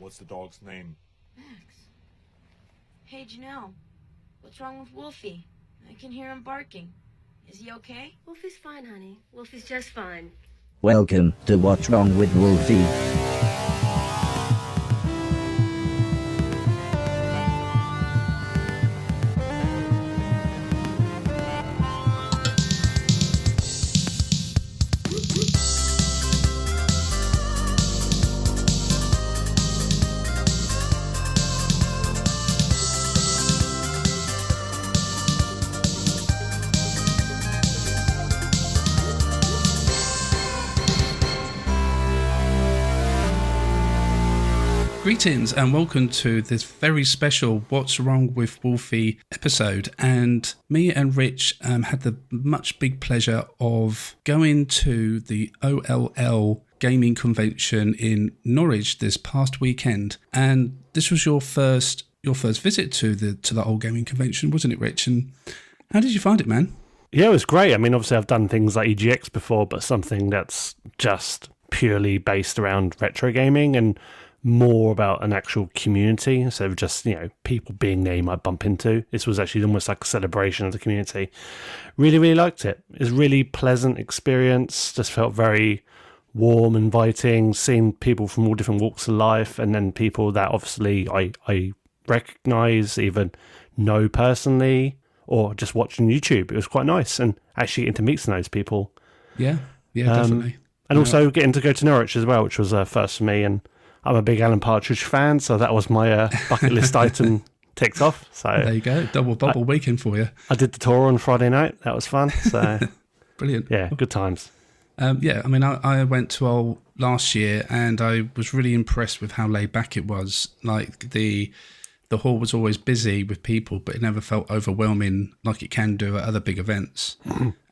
What's the dog's name? Max. Hey, Janelle. What's wrong with Wolfie? I can hear him barking. Is he okay? Wolfie's fine, honey. Wolfie's just fine. Welcome to What's Wrong with Wolfie. Greetings and welcome to this very special What's Wrong with Wolfie episode. And me and Rich had the much big pleasure of going to the OLL gaming convention in Norwich this past weekend. And this was your first visit to the whole gaming convention, wasn't it, Rich? And how did you find it, man? Yeah, it was great. I mean, obviously I've done things like EGX before, but something that's just purely based around retro gaming and more about an actual community instead of just, people being there you might bump into. This was actually almost like a celebration of the community. Really, really liked it. It was a really pleasant experience. Just felt very warm, inviting, seeing people from all different walks of life, and then people that obviously I recognise, even know personally, or just watching YouTube. It was quite nice, and actually getting to meet some of those people. Yeah, definitely. And also getting to go to Norwich as well, which was a first for me, and I'm a big Alan Partridge fan, so that was my bucket list item ticked off. So there you go, double weekend for you. I did the tour on Friday night. That was fun. So brilliant. Yeah, good times. I mean, I went to OLL last year, and I was really impressed with how laid back it was. Like the hall was always busy with people, but it never felt overwhelming like it can do at other big events.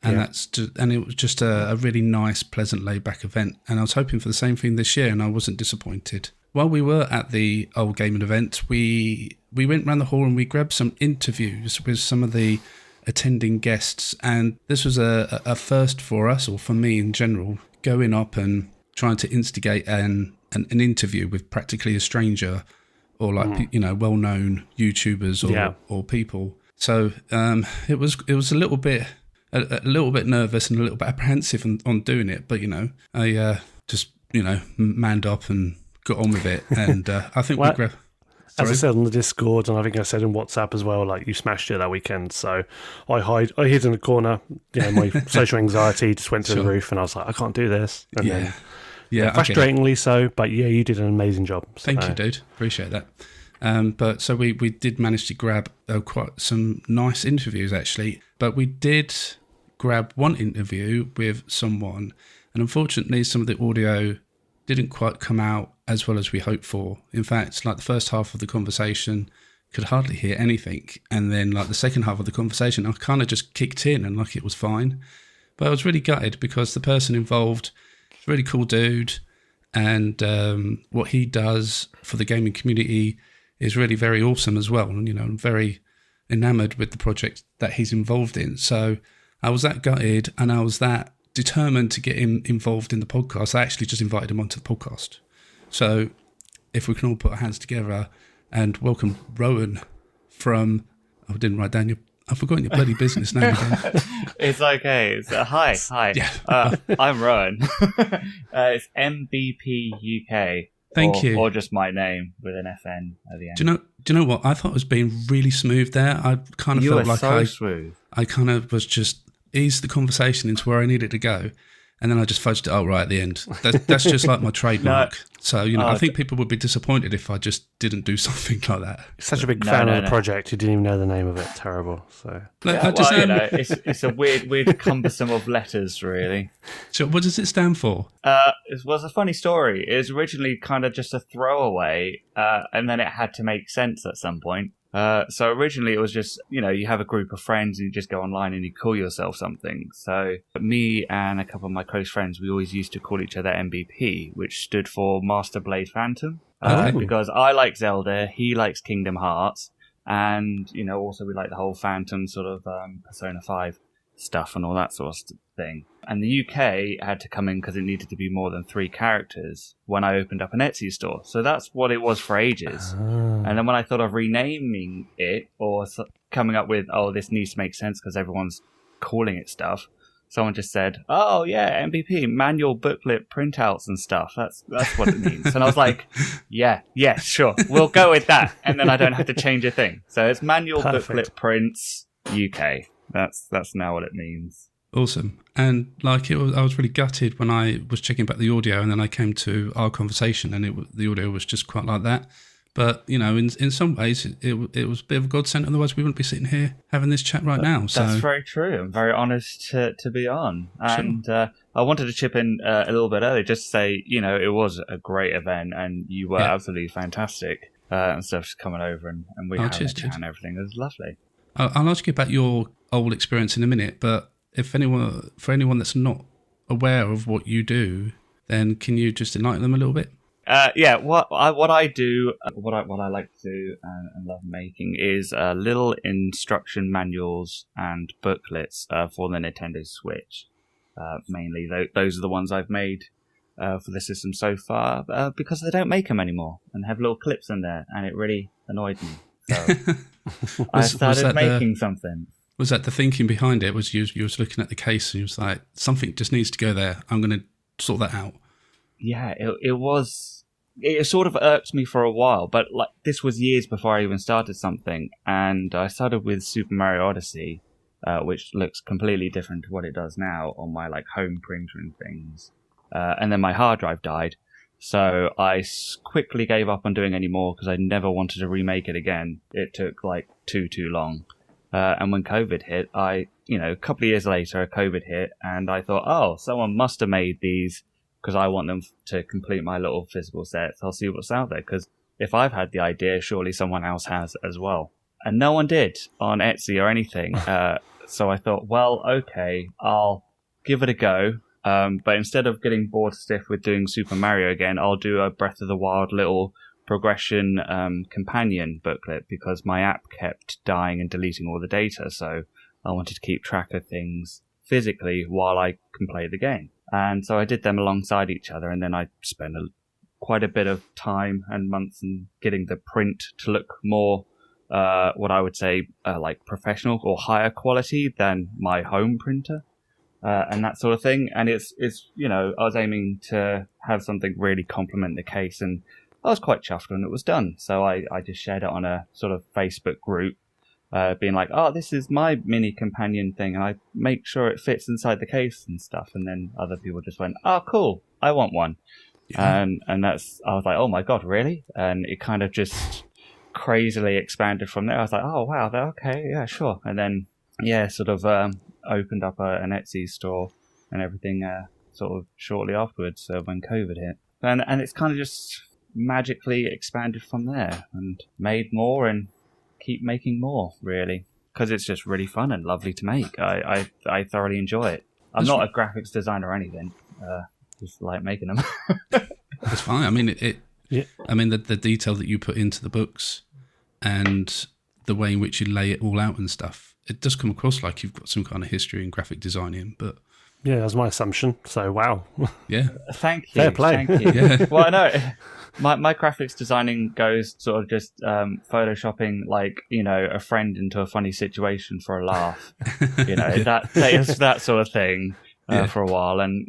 And it was just a really nice, pleasant, laid-back event. And I was hoping for the same thing this year, and I wasn't disappointed. While we were at the OLL gaming event, we went around the hall and we grabbed some interviews with some of the attending guests. And this was a first for us, or for me in general, going up and trying to instigate an interview with practically a stranger, or well-known YouTubers or people. So it was a little bit nervous and a little bit apprehensive on doing it, but I just manned up and got on with it, and I think we grabbed. As I said on the Discord, and I think I said in WhatsApp as well, like, you smashed it that weekend. So I hid in the corner. My social anxiety just went through the roof, and I was like, I can't do this. And frustratingly so, but you did an amazing job. So. Thank you, dude. Appreciate that. But so we did manage to grab quite some nice interviews, actually. But we did grab one interview with someone, and unfortunately some of the audio didn't quite come out as well as we hoped for. In fact, like, the first half of the conversation could hardly hear anything, and then like the second half of the conversation I kind of just kicked in and like it was fine. But I was really gutted because the person involved is a really cool dude, and what he does for the gaming community is really very awesome as well. And I'm very enamoured with the project that he's involved in. So I was that gutted, and I was that determined to get him involved in the podcast. I actually just invited him onto the podcast. So if we can all put our hands together and welcome Rowan from... I didn't write down I've forgotten your bloody business name again. It's okay. Hi. Yeah. I'm Rowan. It's MPBUK. Thank you. Or just my name with an FN at the end. Do you know what? I thought it was being really smooth there. I kind of felt like smooth. I kind of was just eased the conversation into where I needed to go, and then I just fudged it out right at the end. That's just like my trademark. So, I think people would be disappointed if I just didn't do something like that. Such a big fan of the project, you didn't even know the name of it. Terrible. So it's a weird cumbersome of letters, really. So what does it stand for? It was a funny story. It was originally kind of just a throwaway, and then it had to make sense at some point. So originally it was just, you have a group of friends and you just go online and you call yourself something. So me and a couple of my close friends, we always used to call each other MVP, which stood for Master Blade Phantom. Because I like Zelda, he likes Kingdom Hearts, and, also we like the whole Phantom sort of Persona 5 stuff and all that sort of thing. And the UK had to come in because it needed to be more than 3 characters when I opened up an Etsy store. So that's what it was for ages. And then when I thought of renaming it or coming up with, oh, this needs to make sense because everyone's calling it stuff, someone just said, oh, yeah, MPP, manual booklet printouts and stuff. That's what it means. And I was like, yeah, sure, we'll go with that. And then I don't have to change a thing. So it's manual booklet prints UK. That's now what it means. Awesome. And like I was really gutted when I was checking back the audio, and then I came to our conversation, and the audio was just quite like that. But you know, in some ways, it was a bit of a godsend. Otherwise, we wouldn't be sitting here having this chat right now. So that's very true. I'm very honoured to be on. And I wanted to chip in a little bit earlier, just to say, you know, it was a great event, and you were absolutely fantastic. And stuff's coming over, and we had a chat and everything. It was lovely. I'll ask you about your old experience in a minute, but for anyone that's not aware of what you do, then can you just enlighten them a little bit? What I do, what I like to do and love making is little instruction manuals and booklets for the Nintendo Switch. Mainly, those are the ones I've made for the system so far, because they don't make them anymore and have little clips in there, and it really annoyed me. So I started making something. Was that the thinking behind it? Was you was looking at the case and you was like, something just needs to go there. I'm going to sort that out. Yeah, it was. It sort of irked me for a while, but like this was years before I even started something, and I started with Super Mario Odyssey, which looks completely different to what it does now on my like home printer and things. And then my hard drive died, so I quickly gave up on doing any more because I never wanted to remake it again. It took like too long. And when COVID hit, a couple of years later, COVID hit, and I thought, oh, someone must have made these because I want them to complete my little physical sets. I'll see what's out there, because if I've had the idea, surely someone else has as well. And no one did on Etsy or anything. So I thought, well, okay, I'll give it a go. But instead of getting bored stiff with doing Super Mario again, I'll do a Breath of the Wild little progression companion booklet, because my app kept dying and deleting all the data. So I wanted to keep track of things physically while I can play the game. And so I did them alongside each other, and then I spent quite a bit of time and months in getting the print to look more, what I would say, like professional or higher quality than my home printer, and that sort of thing. And it's I was aiming to have something really complement the case, and I was quite chuffed when it was done. So I just shared it on a sort of Facebook group, being like, oh, this is my mini companion thing, and I make sure it fits inside the case and stuff. And then other people just went, oh, cool, I want one. Yeah. And I was like, oh my God, really? And it kind of just crazily expanded from there. I was like, oh wow, okay, yeah, sure. And then, opened up an Etsy store and everything sort of shortly afterwards when COVID hit. And it's kind of just magically expanded from there and made more and keep making more, really, because it's just really fun and lovely to make. I thoroughly enjoy it. I'm not a graphics designer or anything, just like making them. It's fine. I mean, I mean, the detail that you put into the books and the way in which you lay it all out and stuff, it does come across like you've got some kind of history in graphic designing. But yeah, that's my assumption. So wow. Yeah. Thank you. Fair play. Thank you. Yeah. Well, I know. My graphics designing goes sort of just photoshopping a friend into a funny situation for a laugh. That sort of thing for a while. And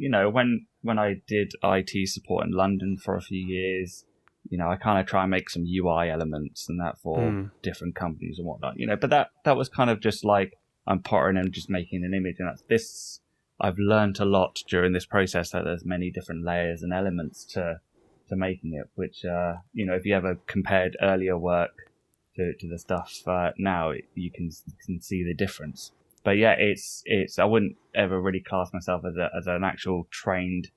when I did IT support in London for a few years, I kind of try and make some UI elements and that for different companies and whatnot. But that was kind of just like I'm pottering and just making an image, and that's this. I've learned a lot during this process that there's many different layers and elements to making it, which if you ever compared earlier work to the stuff now, you can see the difference. But yeah, it's I wouldn't ever really class myself as an actual trained,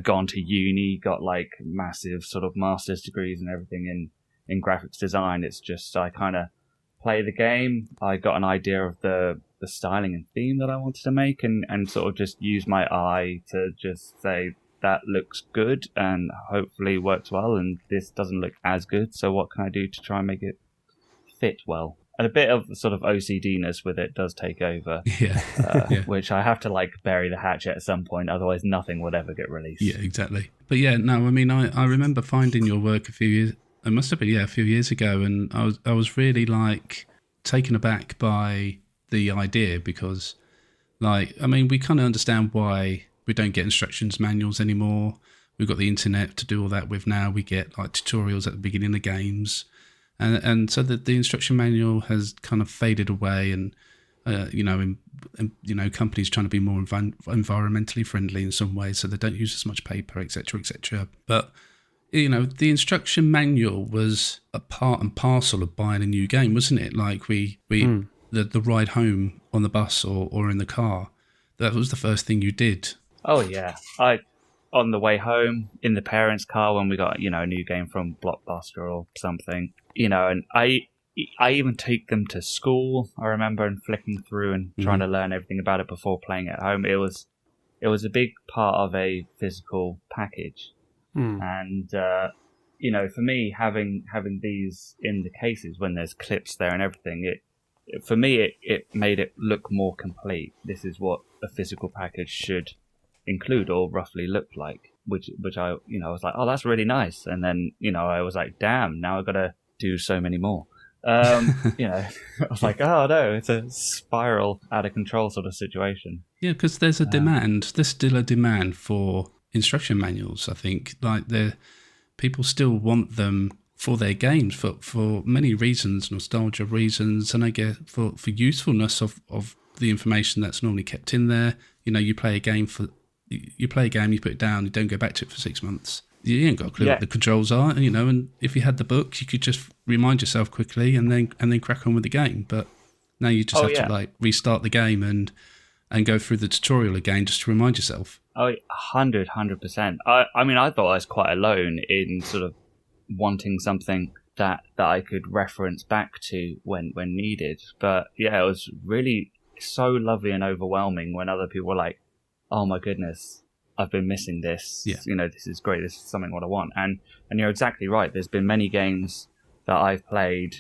gone to uni, got like massive sort of master's degrees and everything in graphics design. It's just I kind of play the game. I got an idea of the styling and theme that I wanted to make, and sort of just use my eye to just say, that looks good and hopefully works well, and this doesn't look as good, so what can I do to try and make it fit well? And a bit of sort of OCD-ness with it does take over, Yeah. which I have to like bury the hatchet at some point, otherwise nothing would ever get released. Yeah, exactly. But yeah, no, I mean, I remember finding your work a few years, it must have been, a few years ago, and I was really like taken aback by the idea because, like, I mean, we kind of understand why we don't get instructions manuals anymore. We've got the internet to do all that with now. We get like tutorials at the beginning of games. And so the instruction manual has kind of faded away, and companies trying to be more environmentally friendly in some ways, so they don't use as much paper, etc., etc. But the instruction manual was a part and parcel of buying a new game, wasn't it? Like the ride home on the bus or in the car, that was the first thing you did. Oh yeah, on the way home in the parents' car when we got a new game from Blockbuster or something. And I even take them to school. I remember and flicking through and trying to learn everything about it before playing at home. It was a big part of a physical package, and for me having these in the cases when there's clips there and everything, it made it look more complete. This is what a physical package should include or roughly look like, which I was like, oh, that's really nice, and then I was like, damn, now I've got to do so many more. I was like, oh no, it's a spiral out of control sort of situation. Yeah, because there's still a demand for instruction manuals. I think like people still want them for their games for many reasons, nostalgia reasons, and I guess for usefulness of the information that's normally kept in there. You play a game, you put it down, you don't go back to it for 6 months. You ain't got a clue what the controls are, and if you had the book, you could just remind yourself quickly and then crack on with the game. But now you just have to like restart the game and go through the tutorial again just to remind yourself. Oh, 100%. I mean, I thought I was quite alone in sort of wanting something that I could reference back to when needed. But yeah, it was really so lovely and overwhelming when other people were like, oh my goodness, I've been missing this. Yeah. This is great. This is something what I want. And you're exactly right. There's been many games that I've played,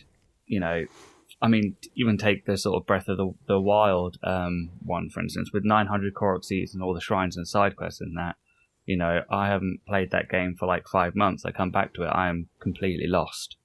I mean, even take the sort of Breath of the Wild one, for instance, with 900 Korok seeds and all the shrines and side quests and that. I haven't played that game for like 5 months. I come back to it, I am completely lost,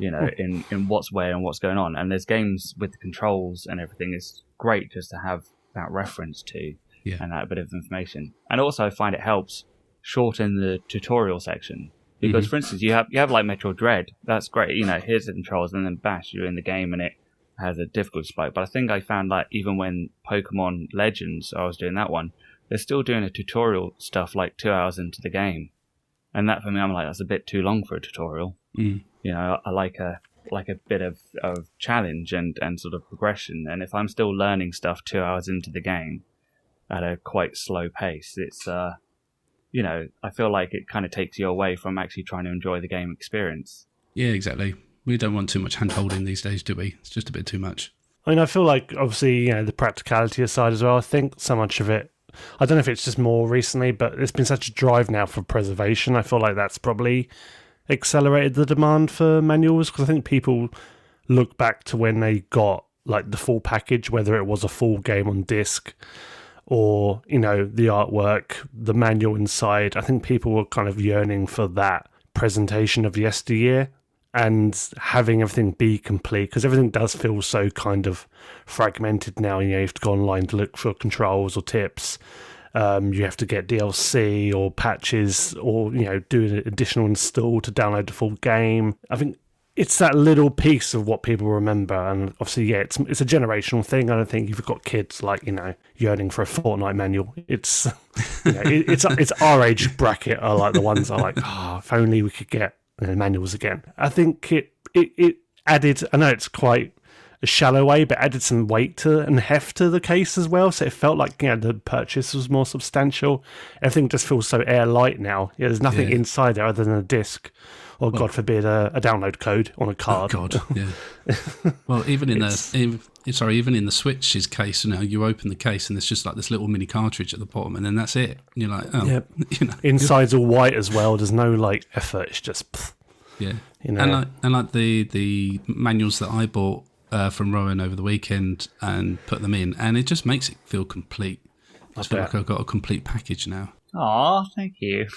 in what's where and what's going on. And there's games with the controls and everything. It's great just to have that reference to. Yeah. And that bit of information. And also I find it helps shorten the tutorial section. Because for instance, you have like Metroid Dread, that's great, here's the controls, and then bash, you're in the game and it has a difficulty spike. But I think I found like even when Pokemon Legends, I was doing that one, they're still doing a tutorial stuff like 2 hours into the game. And that for me, I'm like, that's a bit too long for a tutorial. I like a bit of challenge and sort of progression. And if I'm still learning stuff 2 hours into the game at a quite slow pace, it's I feel like it kind of takes you away from actually trying to enjoy the game experience. Yeah, exactly. We don't want too much hand-holding these days, do we? It's just a bit too much. I mean, I feel like, obviously, the practicality aside as well, I think so much of it, I don't know if it's just more recently, but there's been such a drive now for preservation. I feel like that's probably accelerated the demand for manuals, because I think people look back to when they got like the full package, whether it was a full game on disc or, the artwork, the manual inside. I think people were kind of yearning for that presentation of yesteryear and having everything be complete, because everything does feel so kind of fragmented now. You have to go online to look for controls or tips. You have to get DLC or patches or, do an additional install to download the full game. I think it's that little piece of what people remember, and obviously, it's a generational thing. I don't think you've got kids like yearning for a Fortnite manual. It's it's our age bracket are like the ones that are like, if only we could get manuals again. I think it added. I know it's quite a shallow way, but added some weight to and heft to the case as well. So it felt like the purchase was more substantial. Everything just feels so airlight now. There's nothing inside there other than a disc. Or, God forbid, a download code on a card. Oh, God, yeah. Well, even in the Switch's case, you open the case and there's just like this little mini cartridge at the bottom, and then that's it. And you're like, oh, yep. Inside's all white as well. There's no like effort. It's just, yeah. And like the manuals that I bought from Rowan over the weekend and put them in, and it just makes it feel complete. I feel like I've got a complete package now. Aw, thank you.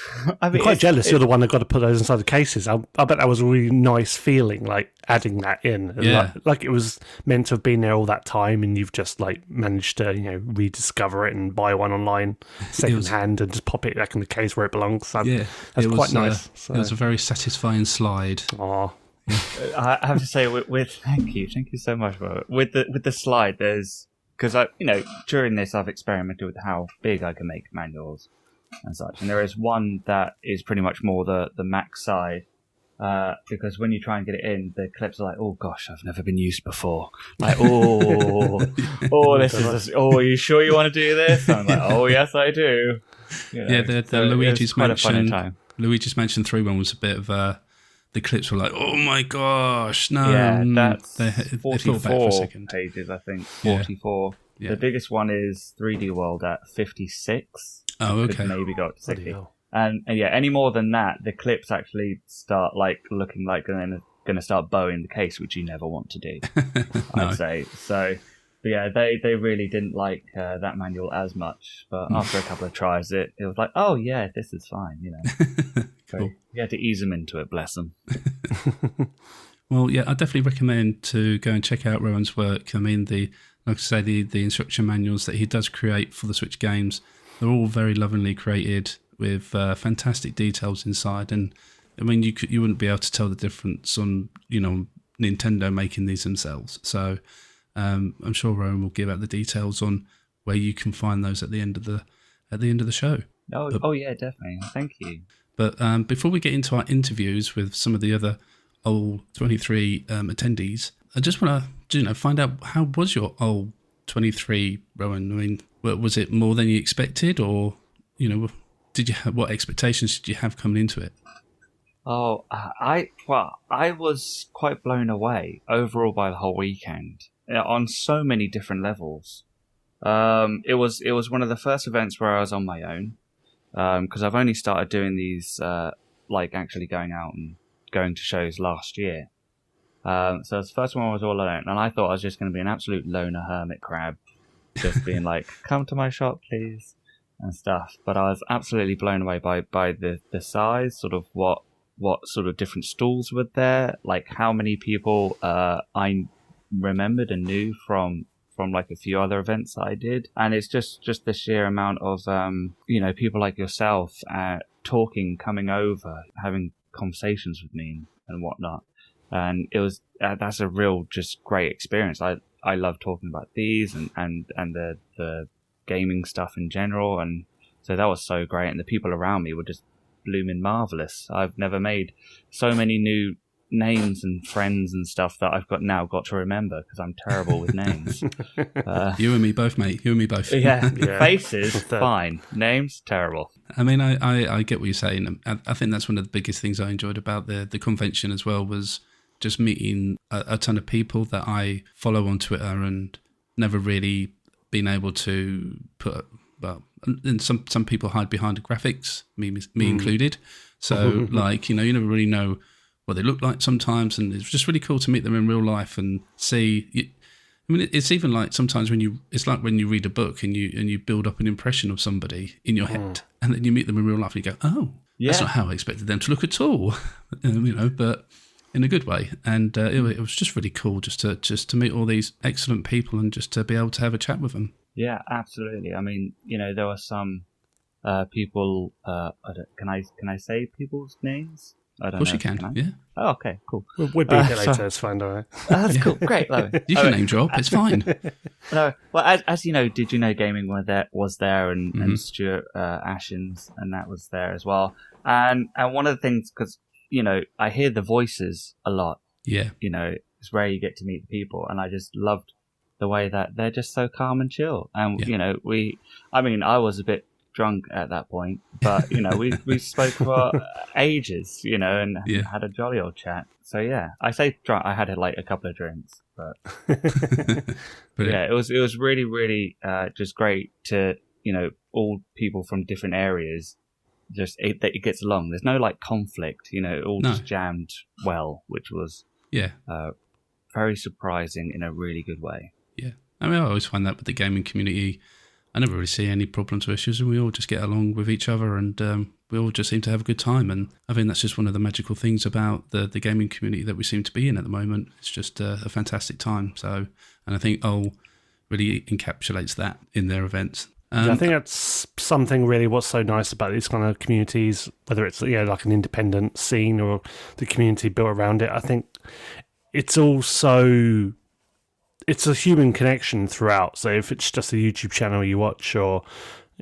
I mean, I'm quite jealous you're the one that got to put those inside the cases. I bet that was a really nice feeling, like adding that in. And Yeah. like it was meant to have been there all that time, and you've just like managed to, rediscover it and buy one online second hand and just pop it back in the case where it belongs. So that's quite nice. It was a very satisfying slide. Aw. I have to say, with thank you so much, Robert. With the slide, there's because during this I've experimented with how big I can make manuals and such, and there is one that is pretty much more the max side, because when you try and get it in, the clips are like, oh gosh, I've never been used before. Like, this is are you sure you want to do this? I'm like, oh yes, I do. The Luigi's Mansion 3 one was a bit of the clips were like, oh my gosh, no. Yeah, that's they 44 thought back for a second. pages, I think. 44. Yeah. The biggest one is 3D World at 56. Oh, okay. Maybe go up to 60. And any more than that, the clips actually start looking like they're going to start bowing the case, which you never want to do. No. I'd say. So, but yeah, they really didn't like that manual as much. But after a couple of tries, it was like, oh yeah, this is fine, So Cool. you had to ease them into it, bless them. Well, yeah, I definitely recommend to go and check out Rowan's work. I mean, the instruction manuals that he does create for the Switch games, they're all very lovingly created with fantastic details inside. And I mean, you wouldn't be able to tell the difference on Nintendo making these themselves. So I'm sure Rowan will give out the details on where you can find those at the end of the show. Oh yeah, definitely. Thank you. But before we get into our interviews with some of the other OLL 23 attendees, I just want to find out, how was your OLL 23, Rowan? I mean, was it more than you expected, or what expectations did you have coming into it? Oh, I was quite blown away overall by the whole weekend on so many different levels. It was one of the first events where I was on my own, because I've only started doing these actually going out and going to shows last year. So the first one I was all alone, and I thought I was just going to be an absolute loner hermit crab, just being like, come to my shop please and stuff. But I was absolutely blown away by the size, sort of what sort of different stalls were there, like how many people I remembered and knew from like a few other events that I did. And it's just the sheer amount of people like yourself talking, coming over, having conversations with me and whatnot. And it was that's a real just great experience. I love talking about these and the gaming stuff in general, and so that was so great. And the people around me were just blooming marvelous. I've never made so many new names and friends and stuff that I've got to remember, because I'm terrible with names. You and me both, mate. You and me both. Yeah. Faces, fine. Names, terrible. I mean, I get what you're saying. I think that's one of the biggest things I enjoyed about the convention as well, was just meeting a ton of people that I follow on Twitter and never really been able to put. Well, and some people hide behind the graphics, me included. So, you never really know what they look like sometimes, and it's just really cool to meet them in real life and see. I mean, it's even like sometimes it's like when you read a book and you build up an impression of somebody in your head, and then you meet them in real life and you go, oh, that's not how I expected them to look at all, but in a good way. And it was just really cool just to meet all these excellent people and just to be able to have a chat with them. Yeah, absolutely. I mean, there were some people. Can I say people's names? I don't know. Of course you can. Yeah. Oh, okay, cool. We'll be here later. It's fine, all right. That's cool. Great. You can name drop. It's fine. No, well, as you know, Did You Know Gaming was there, and Stuart Ashens, and that was there as well. And one of the things, because I hear the voices a lot. Yeah. It's rare you get to meet the people, and I just loved the way that they're just so calm and chill. And I was a bit drunk at that point, but we spoke for ages, and had a jolly old chat. So yeah, I say drunk, I had a couple of drinks, but yeah, it was really, really just great to all people from different areas. Just that it gets along. There's no conflict, it all just jammed well, which was very surprising in a really good way. Yeah. I mean, I always find that with the gaming community, I never really see any problems or issues, and we all just get along with each other, and we all just seem to have a good time. And I think that's just one of the magical things about the gaming community that we seem to be in at the moment. It's just a fantastic time. So, and I think OLL really encapsulates that in their events. I think that's something really what's so nice about these kind of communities, whether it's like an independent scene or the community built around it. I think it's also, it's a human connection throughout. So if it's just a YouTube channel you watch or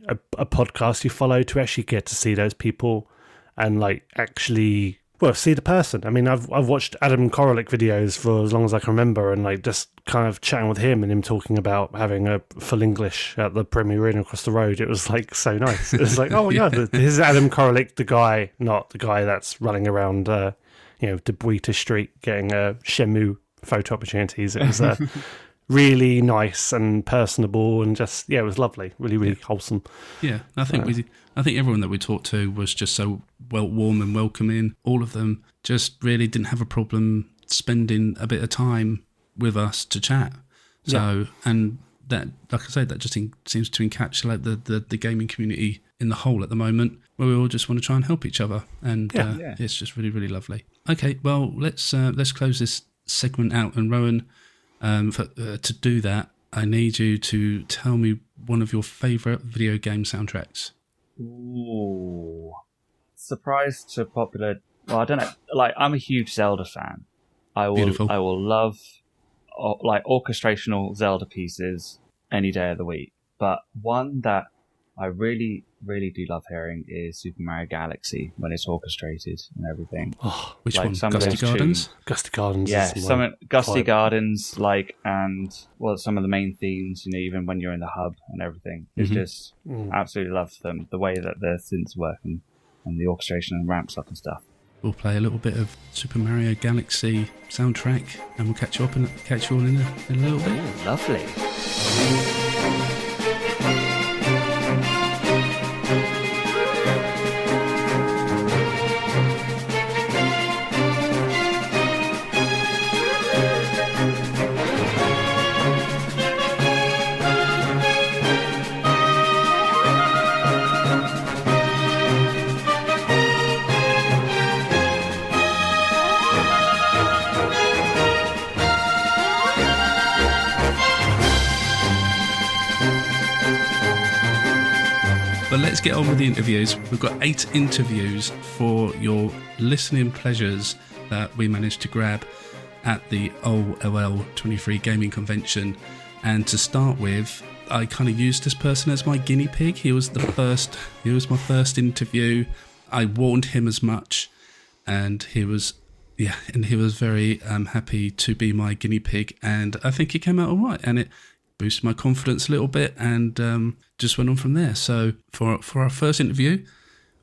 a podcast you follow, to actually get to see those people and like actually, well, see the person. I mean, I've watched Adam Koralik videos for as long as I can remember, and like just kind of chatting with him and him talking about having a full English at the Premier Inn across the road. It was like so nice. It was like, oh yeah, this is Adam Koralik, the guy, not the guy that's running around, Debuita Street getting Shenmue photo opportunities. It was really nice and personable, and just it was lovely, really wholesome. Yeah, I think everyone that we talked to was just so warm and welcoming. All of them just really didn't have a problem spending a bit of time with us to chat. So, and that, like I say, that just seems to encapsulate the gaming community in the whole at the moment, where we all just want to try and help each other, and it's just really, really lovely. Okay, well, let's close this segment out, and Rowan, to do that, I need you to tell me one of your favourite video game soundtracks. Ooh. Surprise to popular... Well, I don't know. Like, I'm a huge Zelda fan. I will love orchestrational Zelda pieces any day of the week. But one that I really, really do love hearing is Super Mario Galaxy, when it's orchestrated and everything. Oh, which like one? Gusty Gardens? Gusty Gardens. Yeah, Gusty Gardens, and some of the main themes, even when you're in the hub and everything. It's just absolutely love them, the way that the synths work and the orchestration and ramps up and stuff. We'll play a little bit of Super Mario Galaxy soundtrack, and we'll catch you all in a little bit. Ooh, lovely. But let's get on with the interviews. We've got 8 interviews for your listening pleasures that we managed to grab at the OLL 23 gaming convention. And to start with, I kind of used this person as my guinea pig. He was my first interview. I warned him as much, and he was very happy to be my guinea pig, and I think it came out all right, and it boosted my confidence a little bit, and just went on from there. So for our first interview,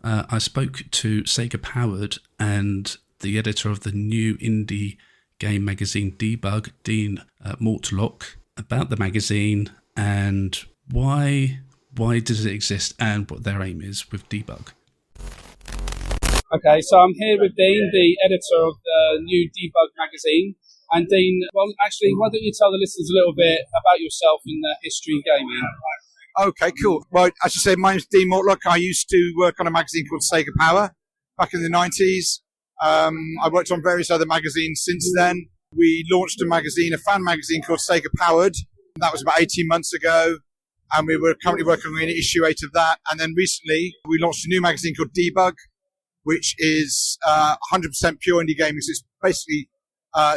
I spoke to Sega Powered and the editor of the new indie game magazine Debug, Dean Mortlock, about the magazine and why does it exist and what their aim is with Debug. Okay, so I'm here with Dean, the editor of the new Debug magazine. And Dean, well, actually, why don't you tell the listeners a little bit about yourself in the history of gaming? Okay, cool. Well, as you say, my name's Dean Mortlock. I used to work on a magazine called Sega Power back in the 90s. I worked on various other magazines since then. We launched a fan magazine called Sega Powered. That was about 18 months ago. And we were currently working on issue 8 of that. And then recently, we launched a new magazine called Debug, which is 100% pure indie gaming. So it's basically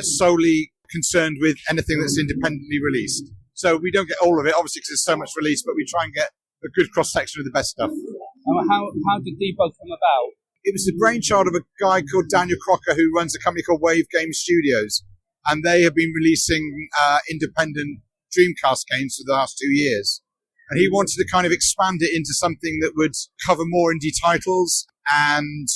solely concerned with anything that's independently released. So we don't get all of it, obviously, because there's so much release, but we try and get a good cross-section of the best stuff. How did Debug come about? It was the brainchild of a guy called Daniel Crocker, who runs a company called Wave Game Studios. And they have been releasing independent Dreamcast games for the last 2 years. And he wanted to kind of expand it into something that would cover more indie titles and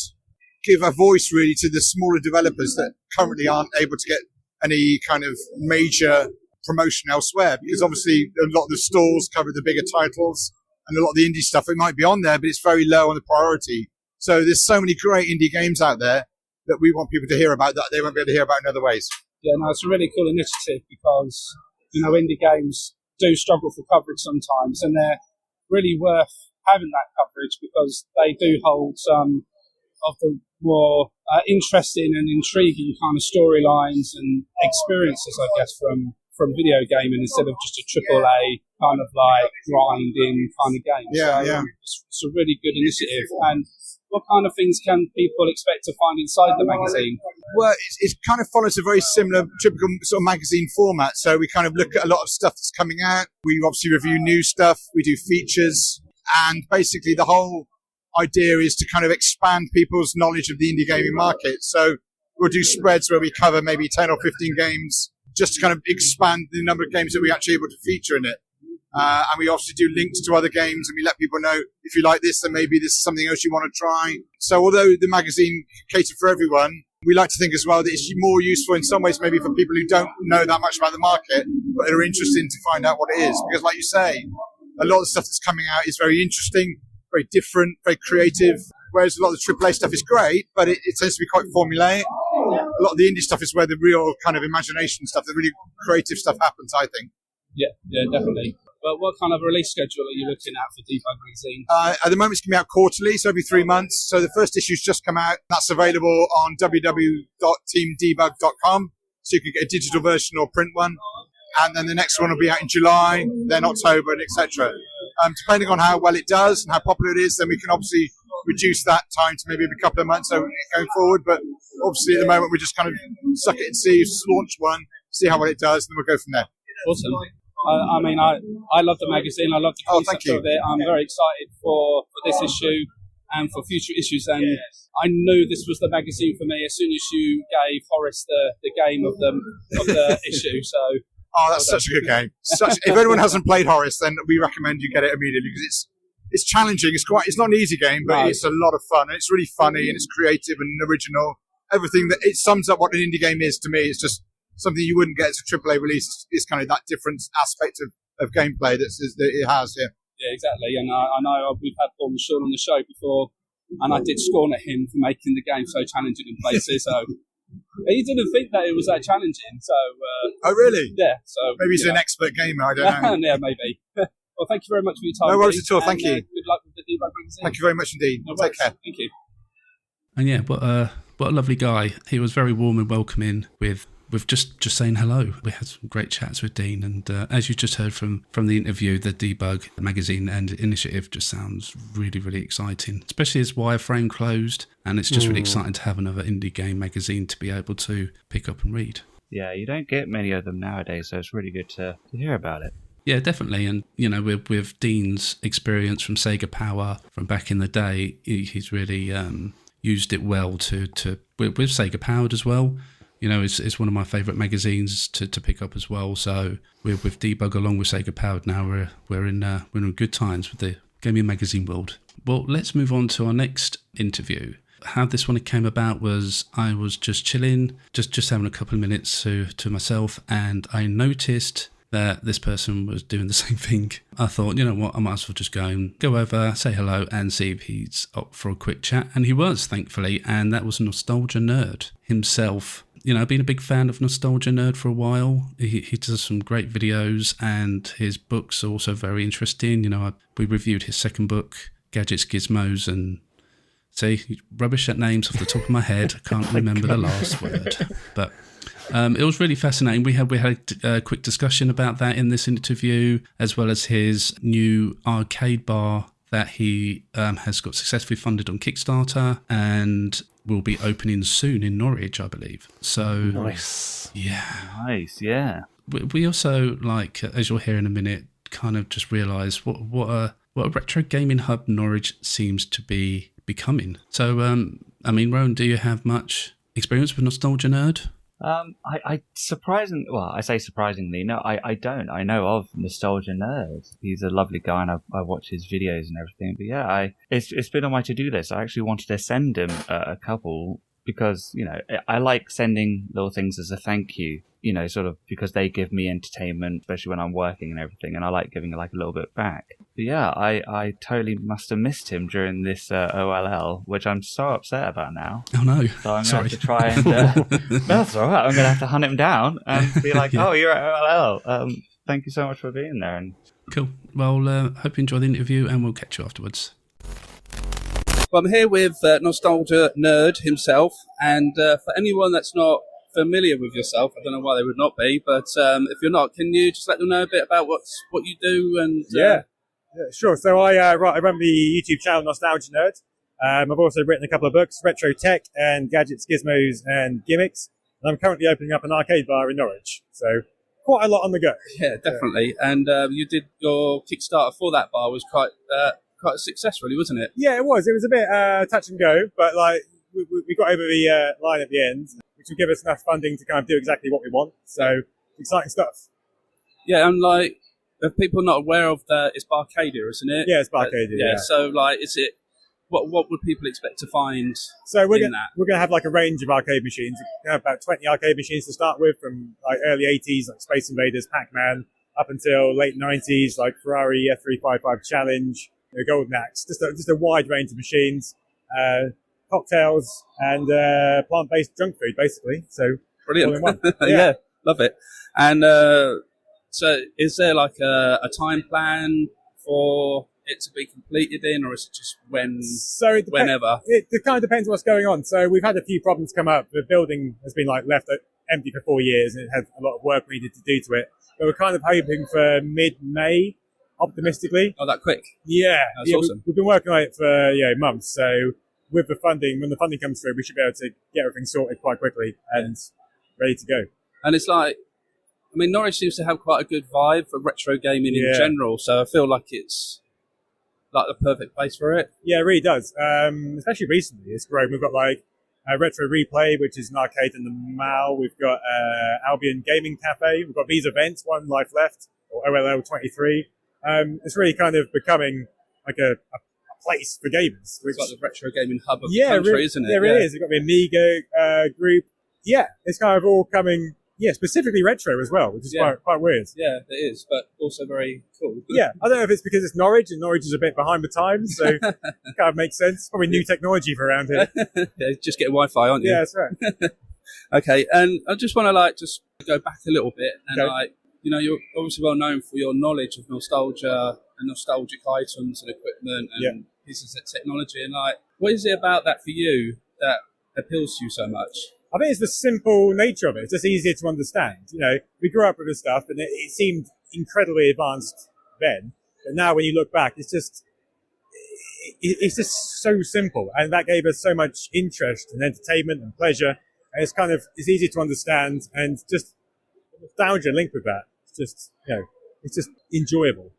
give a voice really to the smaller developers that currently aren't able to get any kind of major promotion elsewhere, because obviously a lot of the stores cover the bigger titles and a lot of the indie stuff, it might be on there, but it's very low on the priority. So there's so many great indie games out there that we want people to hear about that they won't be able to hear about in other ways. Yeah, no, it's a really cool initiative because, indie games do struggle for coverage sometimes, and they're really worth having that coverage because they do hold some of the more interesting and intriguing kind of storylines and experiences, I guess, from video gaming instead of just a AAA kind of like grinding kind of game. Yeah. It's a really good initiative. And what kind of things can people expect to find inside the magazine? Well, it kind of follows a very similar, typical sort of magazine format. So we kind of look at a lot of stuff that's coming out. We obviously review new stuff. We do features. And basically the whole idea is to kind of expand people's knowledge of the indie gaming market. So we'll do spreads where we cover maybe 10 or 15 games just to kind of expand the number of games that we're actually able to feature in it. And we also do links to other games, and we let people know if you like this, then maybe this is something else you want to try. So although the magazine caters for everyone, we like to think as well that it's more useful in some ways maybe for people who don't know that much about the market, but are interested to find out what it is. Because like you say, a lot of the stuff that's coming out is very interesting, very different, very creative, whereas a lot of the AAA stuff is great, but it tends to be quite formulaic. A lot of the indie stuff is where the real kind of imagination stuff, the really creative stuff happens, I think. Yeah, definitely. But what kind of release schedule are you looking at for Debug magazine? At the moment, it's coming out quarterly, so every 3 months. So the first issue's just come out. That's available on www.teamdebug.com, so you can get a digital version or print one. And then the next one will be out in July, then October, and etc. Depending on how well it does and how popular it is, then we can obviously reduce that time to maybe a couple of months going forward. But obviously, at the moment, we just kind of suck it and see, launch one, see how well it does, and then we'll go from there. Awesome. I mean, I love the magazine. I love the concept of it. I'm very excited for this issue and for future issues. And I knew this was the magazine for me as soon as you gave Horace the game of the issue. So. Oh, that's such a good game. If anyone hasn't played Horace, then we recommend you get it immediately because it's challenging. It's not an easy game, but it's a lot of fun. And it's really funny and it's creative and original. Everything that it sums up what an indie game is to me. It's just something you wouldn't get as a AAA release. Is kind of that different aspect of gameplay that it has. Yeah. Yeah, exactly. And I know we've had Paul Sean on the show before, and I did scorn at him for making the game so challenging in places. So. He didn't think that it was that challenging, so... oh, really? Yeah, so... Maybe he's an expert gamer, I don't know. Yeah, maybe. Well, thank you very much for your time. No worries at all, thank you. Good luck with the Debug magazine. Thank you very much indeed. Take care. Thank you. And yeah, what a lovely guy. He was very warm and welcoming with just saying hello. We had some great chats with Dean, and as you just heard from the interview, the Debug magazine and initiative just sounds really, really exciting, especially as Wireframe closed, and it's just really exciting to have another indie game magazine to be able to pick up and read. Yeah, you don't get many of them nowadays, so it's really good to hear about it. Yeah, definitely. And, with Dean's experience from Sega Power from back in the day, he's really used it well with Sega Powered as well. It's one of my favourite magazines to pick up as well. So with Debug along with Sega Powered now, we're in good times with the gaming magazine world. Well, let's move on to our next interview. How this one came about was I was just chilling, just having a couple of minutes to myself, and I noticed that this person was doing the same thing. I thought, you know what, I might as well just go over, say hello, and see if he's up for a quick chat. And he was, thankfully, and that was Nostalgia Nerd himself. Been a big fan of Nostalgia Nerd for a while. He does some great videos, and his books are also very interesting. We reviewed his second book, Gadgets, Gizmos, and see, rubbish at names off the top of my head. I can't remember the last word. But it was really fascinating. We had a quick discussion about that in this interview, as well as his new arcade bar that he has got successfully funded on Kickstarter and will be opening soon in Norwich, I believe. So nice. Yeah. Nice, yeah. We also, as you'll hear in a minute, kind of just realised what a retro gaming hub Norwich seems to be becoming. So, Rowan, do you have much experience with Nostalgia Nerd? I say surprisingly, no, I don't. I know of Nostalgia Nerd. He's a lovely guy, and I watch his videos and everything. But yeah, it's been on my to-do list. I actually wanted to send him a couple because, I like sending little things as a thank you, sort of because they give me entertainment, especially when I'm working and everything, and I like giving a little bit back. yeah, I totally must have missed him during this OLL, which I'm so upset about now. Oh no! So I'm going to Sorry. have to try and... that's all right. I'm going to have to hunt him down and be like, Yeah. oh, you're at OLL. Thank you so much for being there. And Cool. Well, hope you enjoy the interview, and we'll catch you afterwards. Well, I'm here with Nostalgia Nerd himself, and for anyone that's not familiar with yourself, I don't know why they would not be, but if you're not, can you just let them know a bit about what you do? And Yeah, sure. So I run the YouTube channel Nostalgia Nerd. I've also written a couple of books, Retro Tech and Gadgets, Gizmos and Gimmicks. And I'm currently opening up an arcade bar in Norwich. So quite a lot on the go. Yeah, definitely. And you did your Kickstarter for that bar was quite a success, really, wasn't it? Yeah, it was. It was a bit touch and go, but like we got over the line at the end, which will give us enough funding to kind of do exactly what we want. So exciting stuff. Yeah, and like, if people are not aware of it's Barcadia, isn't it? Yeah, it's Barcadia. Yeah. So like, is it? What would people expect to find? So we're in going to have like a range of arcade machines. We have about 20 arcade machines to start with, from like early 80s, like Space Invaders, Pac-Man, up until late 90s, like Ferrari F355 Challenge, Golden Axe. Just a wide range of machines, cocktails, and plant-based junk food, basically. So brilliant. All in one. Yeah, love it. And so, is there like a time plan for it to be completed in, or is it just whenever? It kind of depends on what's going on. So we've had a few problems come up. The building has been like left empty for 4 years, and it had a lot of work we needed to do to it. But we're kind of hoping for mid-May, optimistically. Oh, that quick? Yeah, that's awesome. We've been working on it for months. So with the funding, when the funding comes through, we should be able to get everything sorted quite quickly and ready to go. And it's like, I mean, Norwich seems to have quite a good vibe for retro gaming in general. So I feel like it's like the perfect place for it. Yeah, it really does. Especially recently, it's grown. We've got like Retro Replay, which is an arcade in the Mall. We've got Albion Gaming Cafe. We've got these events, One Life Left, or OLL 23. It's really kind of becoming like a place for gamers. It's like the retro gaming hub of the country, isn't it? Yeah, it is. We've got the Amiga group. Yeah, it's kind of all coming... Yeah, specifically retro as well, which is quite weird. Yeah, it is, but also very cool. Yeah, I don't know if it's because it's Norwich, and Norwich is a bit behind the times, so it kind of makes sense. Probably new technology for around here. Yeah, just get Wi-Fi, aren't you? Yeah, that's right. Okay, and I just want to just go back a little bit, and you're obviously well known for your knowledge of nostalgia and nostalgic items and equipment and pieces of technology, and what is it about that for you that appeals to you so much? I think it's the simple nature of it. It's just easier to understand. We grew up with this stuff, and it seemed incredibly advanced then. But now, when you look back, it's just so simple, and that gave us so much interest and entertainment and pleasure. And it's easy to understand, and just nostalgia linked with that. It's just enjoyable.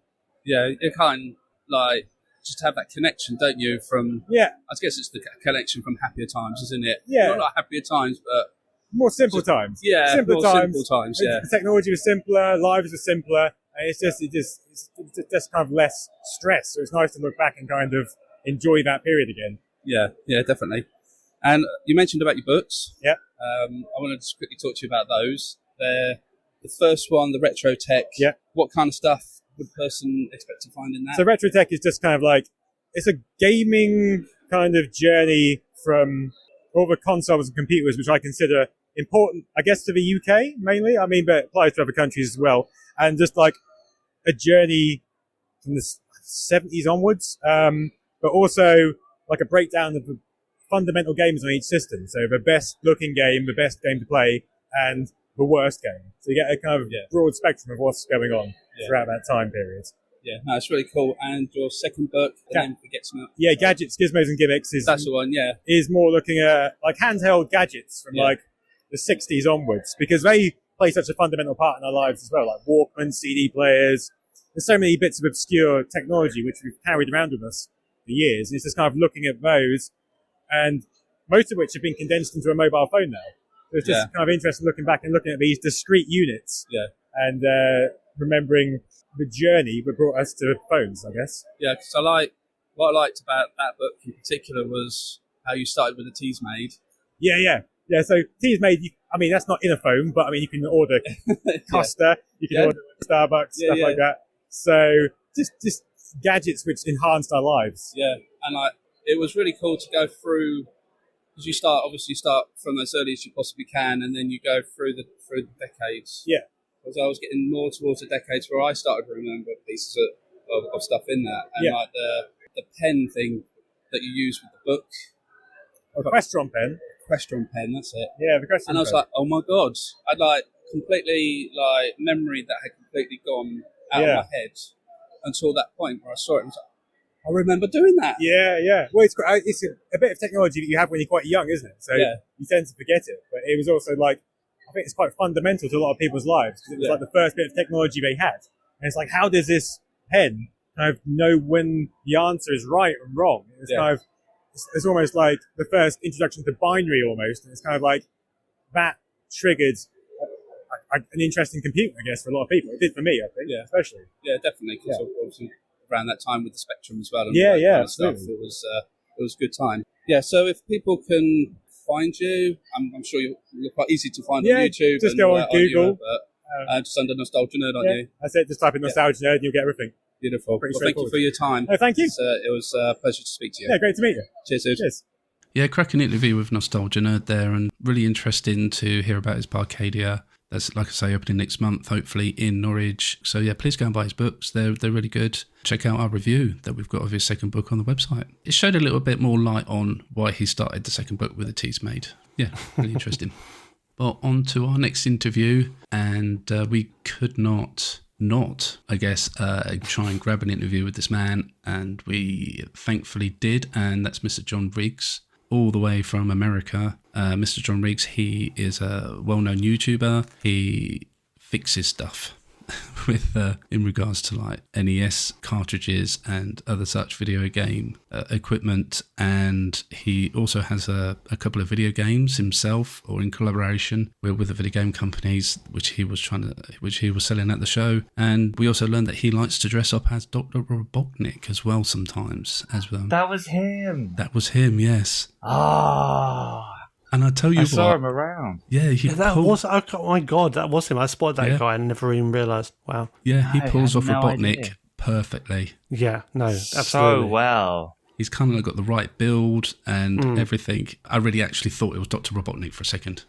Yeah, you kind of just have that connection, don't you? I guess it's the connection from happier times, isn't it? Yeah. Not happier times, but more simple times. Yeah, simple times. Yeah. The technology was simpler, lives were simpler, and it's just kind of less stress. So it's nice to look back and kind of enjoy that period again. Yeah, definitely. And you mentioned about your books. Yeah. I want to just quickly talk to you about those. The first one, the Retro Tech. Yeah. What kind of stuff would a person expect to find in that? So Retro Tech is just kind of like, it's a gaming kind of journey from all the consoles and computers, which I consider important, I guess, to the UK mainly. I mean, but it applies to other countries as well. And just like a journey from the 70s onwards, but also like a breakdown of the fundamental games on each system. So the best looking game, the best game to play, and the worst game. So you get a kind of broad spectrum of what's going on throughout that time period. Yeah, no, it's really cool. And your second book, the name forgets me. Yeah, Gadgets, Gizmos and Gimmicks that's the one. Yeah, is more looking at like handheld gadgets from like the 60s onwards, because they play such a fundamental part in our lives as well, like Walkman, CD players. There's so many bits of obscure technology which we've carried around with us for years. And it's just kind of looking at those, and most of which have been condensed into a mobile phone now. So it's just kind of interesting looking back and looking at these discrete units and remembering the journey that brought us to phones, I guess. Yeah, because what I liked about that book in particular was how you started with the Teas Made. Yeah. So Teas Made, that's not in a phone, but you can order Costa, you can order Starbucks, stuff like that. So just gadgets which enhanced our lives. Yeah, and like it was really cool to go through, because you start from as early as you possibly can, and then you go through the decades. Yeah, because I was getting more towards the decades where I started to remember pieces of stuff in that, and like the pen thing that you use with the book. A Questron pen. Questron pen, that's it. Yeah, the Questron pen. And I was like, oh my god, I'd like completely like memory that had completely gone out of my head until that point where I saw it and was like, I remember doing that. Yeah. Well, it's a bit of technology that you have when you're quite young, isn't it? So you tend to forget it. But it was also like, I think it's quite fundamental to a lot of people's lives, because it was like the first bit of technology they had. And it's like, how does this pen kind of know when the answer is right and wrong? It's kind of, it's almost like the first introduction to binary almost. And it's kind of like that triggered an interesting computer, I guess, for a lot of people. It did for me, I think, especially. Yeah, definitely. Because obviously around that time with the Spectrum as well. And kind of stuff, it was a good time. Yeah, so if people can find you, I'm sure you're quite easy to find on YouTube. Just go on Google. Just under Nostalgia Nerd, aren't you? That's it. Just type in Nostalgia Nerd and you'll get everything. Beautiful. Well, thank you for your time. Oh, thank you. It was a pleasure to speak to you. Yeah, great to meet you. Cheers, dude. Cheers. Yeah, cracking interview with Nostalgia Nerd there, and really interesting to hear about his Barcadia. That's, like I say, opening next month, hopefully in Norwich. So yeah, please go and buy his books. They're really good. Check out our review that we've got of his second book on the website. It showed a little bit more light on why he started the second book with the Tease Made. Yeah, really interesting. Well, on to our next interview, and we could not, I guess, try and grab an interview with this man, and we thankfully did, and that's Mr. Jon Riggs, all the way from America. Mr. Jon Riggs, he is a well-known YouTuber. He fixes stuff with in regards to like NES cartridges and other such video game equipment, and he also has a couple of video games himself, or in collaboration with the video game companies which he was selling at the show. And we also learned that he likes to dress up as Dr. Robotnik as well sometimes. That was him. That was him, yes. Ah. And I tell you I what, saw him around. Yeah, oh my god, that was him. I spotted that guy and never even realised. Wow. Yeah, he pulls off Robotnik idea. Perfectly. Yeah, no, absolutely. So well. He's kind of got the right build and everything. I really actually thought it was Dr. Robotnik for a second.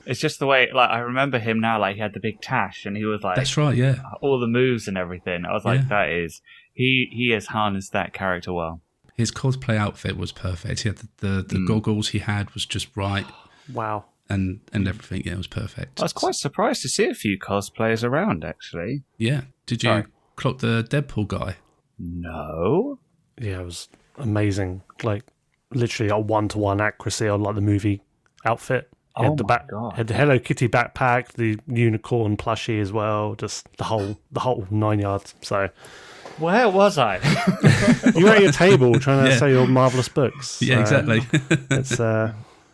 It's just the way, like, I remember him now, like, he had the big tash and he was like... That's right, yeah. All the moves and everything. I was like, that is... He has harnessed that character well. His cosplay outfit was perfect. He had the goggles he had was just right. Wow. And everything, it was perfect. I was quite surprised to see a few cosplayers around, actually. Yeah. Did you clock the Deadpool guy? No. Yeah, it was amazing. Like, literally a one-to-one accuracy on like the movie outfit. He had God. Had the Hello Kitty backpack, the unicorn plushie as well, just the whole 9 yards. So... Where was I? You were at your table trying to sell your marvellous books. Yeah, exactly. It's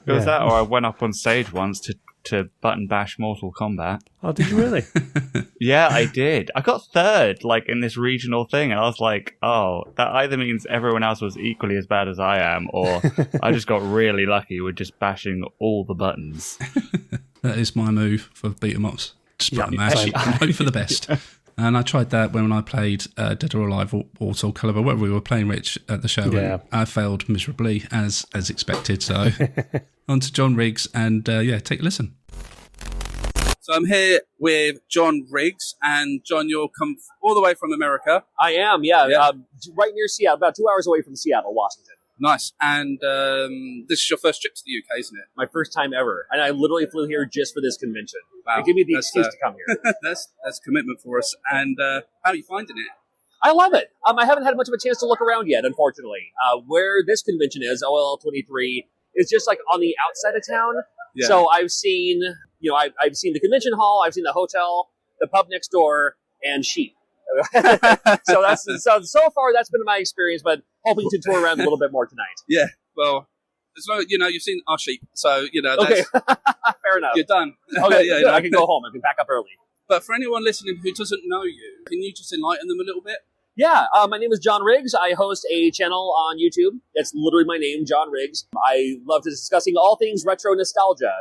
It was that, or I went up on stage once to button bash Mortal Kombat. Oh, did you really? Yeah, I did. I got third, like, in this regional thing, and I was like, oh, that either means everyone else was equally as bad as I am, or I just got really lucky with just bashing all the buttons. That is my move for beat 'em ups. Just button mash and hope for the best. And I tried that when I played Dead or Alive or Soul Calibur, whatever we were playing, Rich, at the show. Yeah. I failed miserably, as expected. So on to Jon Riggs, and take a listen. So I'm here with Jon Riggs, and Jon, you'll come all the way from America. I am, yeah. Right near Seattle, about 2 hours away from Seattle, Washington. Nice. And this is your first trip to the UK, isn't it? My first time ever. And I literally flew here just for this convention. Wow. They give me the excuse to come here. That's commitment for us. And how are you finding it? I love it. I haven't had much of a chance to look around yet, unfortunately. Where this convention is, OLL 23, is just like on the outside of town. Yeah. So I've seen, I've seen the convention hall, I've seen the hotel, the pub next door, and sheep. so far that's been my experience, but hoping to tour around a little bit more tonight. Yeah, well, as long as you've seen our sheep, so that's, okay. Fair enough. You're done. Okay, yeah, I can go home. I can pack up early. But for anyone listening who doesn't know you, can you just enlighten them a little bit? Yeah, my name is Jon Riggs. I host a channel on YouTube. That's literally my name, Jon Riggs. I love discussing all things retro nostalgia,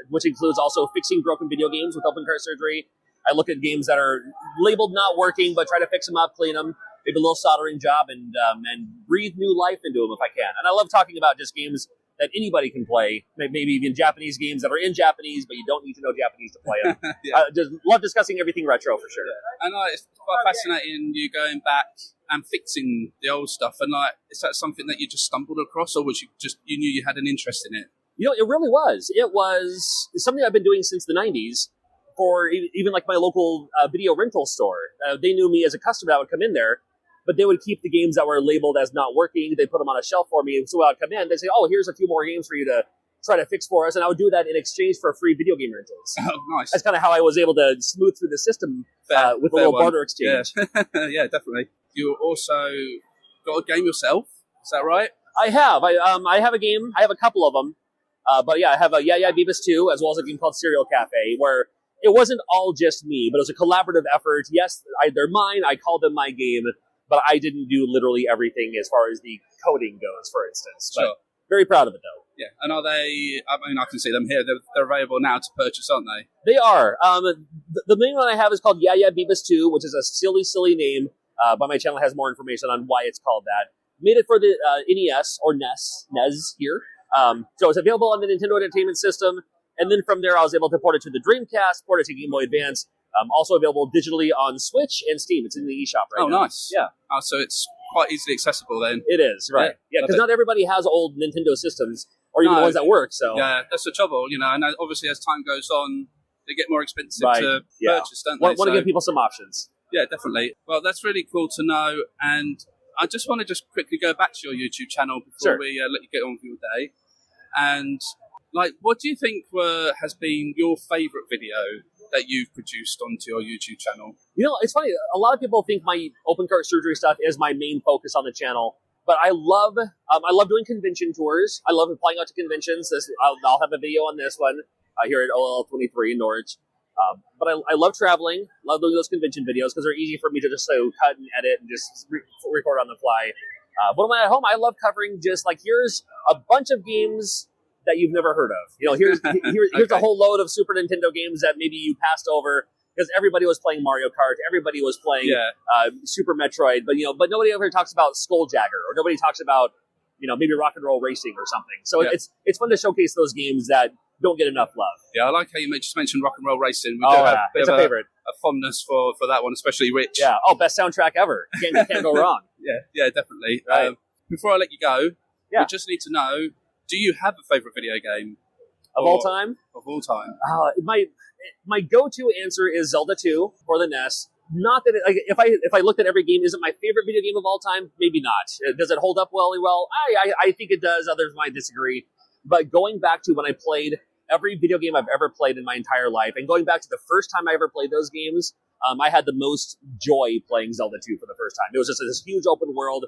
which includes also fixing broken video games with open cart surgery, I look at games that are labeled not working, but try to fix them up, clean them, maybe a little soldering job, and breathe new life into them if I can. And I love talking about just games that anybody can play, maybe even Japanese games that are in Japanese, but you don't need to know Japanese to play them. Just love discussing everything retro for sure. Yeah. And it's quite fascinating you going back and fixing the old stuff. And is that something that you just stumbled across, or was you knew you had an interest in it? It really was. It was something I've been doing since the 90s for even like my local video rental store. They knew me as a customer that would come in there, but they would keep the games that were labeled as not working. They put them on a shelf for me. And so I would come in, they'd say, oh, here's a few more games for you to try to fix for us. And I would do that in exchange for free video game rentals. Oh, nice. That's kind of how I was able to smooth through the system with a little barter exchange. Yeah. Yeah, definitely. You also got a game yourself. Is that right? I have. I have a game. I have a couple of them. But yeah, I have a Yeah Beavis 2, as well as a game called Serial Cafe, where it wasn't all just me, but it was a collaborative effort. Yes, they're mine. I call them my game. But I didn't do literally everything as far as the coding goes, for instance. But very proud of it, though. Yeah. And are they, I mean, I can see them here. They're available now to purchase, aren't they? They are. The main one I have is called Yeah Beavis 2, which is a silly name. But my channel has more information on why it's called that. Made it for the NES, or NES here. So it's available on the Nintendo Entertainment System. And then from there, I was able to port it to the Dreamcast, port it to Game Boy Advance. Also available digitally on Switch and Steam. It's in the eShop right now. Oh, nice. Yeah. So it's quite easily accessible then. It is, right. Yeah, because not everybody has old Nintendo systems, or even the ones that work. So yeah, that's the trouble, and obviously as time goes on, they get more expensive to purchase, don't they? Want to give people some options. Yeah, definitely. Well, that's really cool to know. And I just want to quickly go back to your YouTube channel before we let you get on with your day. And what do you think has been your favourite video that you've produced onto your YouTube channel? It's funny. A lot of people think my open cart surgery stuff is my main focus on the channel, but I love doing convention tours. I love flying out to conventions. I'll have a video on this one here at OLL 23 in Norwich. But I love traveling. Love doing those convention videos because they're easy for me to just cut and edit and just record on the fly. But when I'm at home, I love covering just here's a bunch of games that you've never heard of. Here's a whole load of Super Nintendo games that maybe you passed over because everybody was playing Mario Kart, everybody was playing Super Metroid, but nobody ever talks about Skulljacker, or nobody talks about maybe Rock and Roll Racing or something. So it's fun to showcase those games that don't get enough love. Yeah, I like how you just mentioned Rock and Roll Racing. We it's a favorite. A fondness for that one, especially Rich. Yeah. Oh, best soundtrack ever. Can't go wrong. Yeah, definitely. Right. Before I let you go, we just need to know: do you have a favorite video game of all time? Of all time, my go-to answer is Zelda 2 for the NES. Not that if I looked at every game, is it my favorite video game of all time? Maybe not. Does it hold up well? I think it does. Others might disagree. But going back to when I played every video game I've ever played in my entire life, and going back to the first time I ever played those games, I had the most joy playing Zelda 2 for the first time. It was just this huge open world.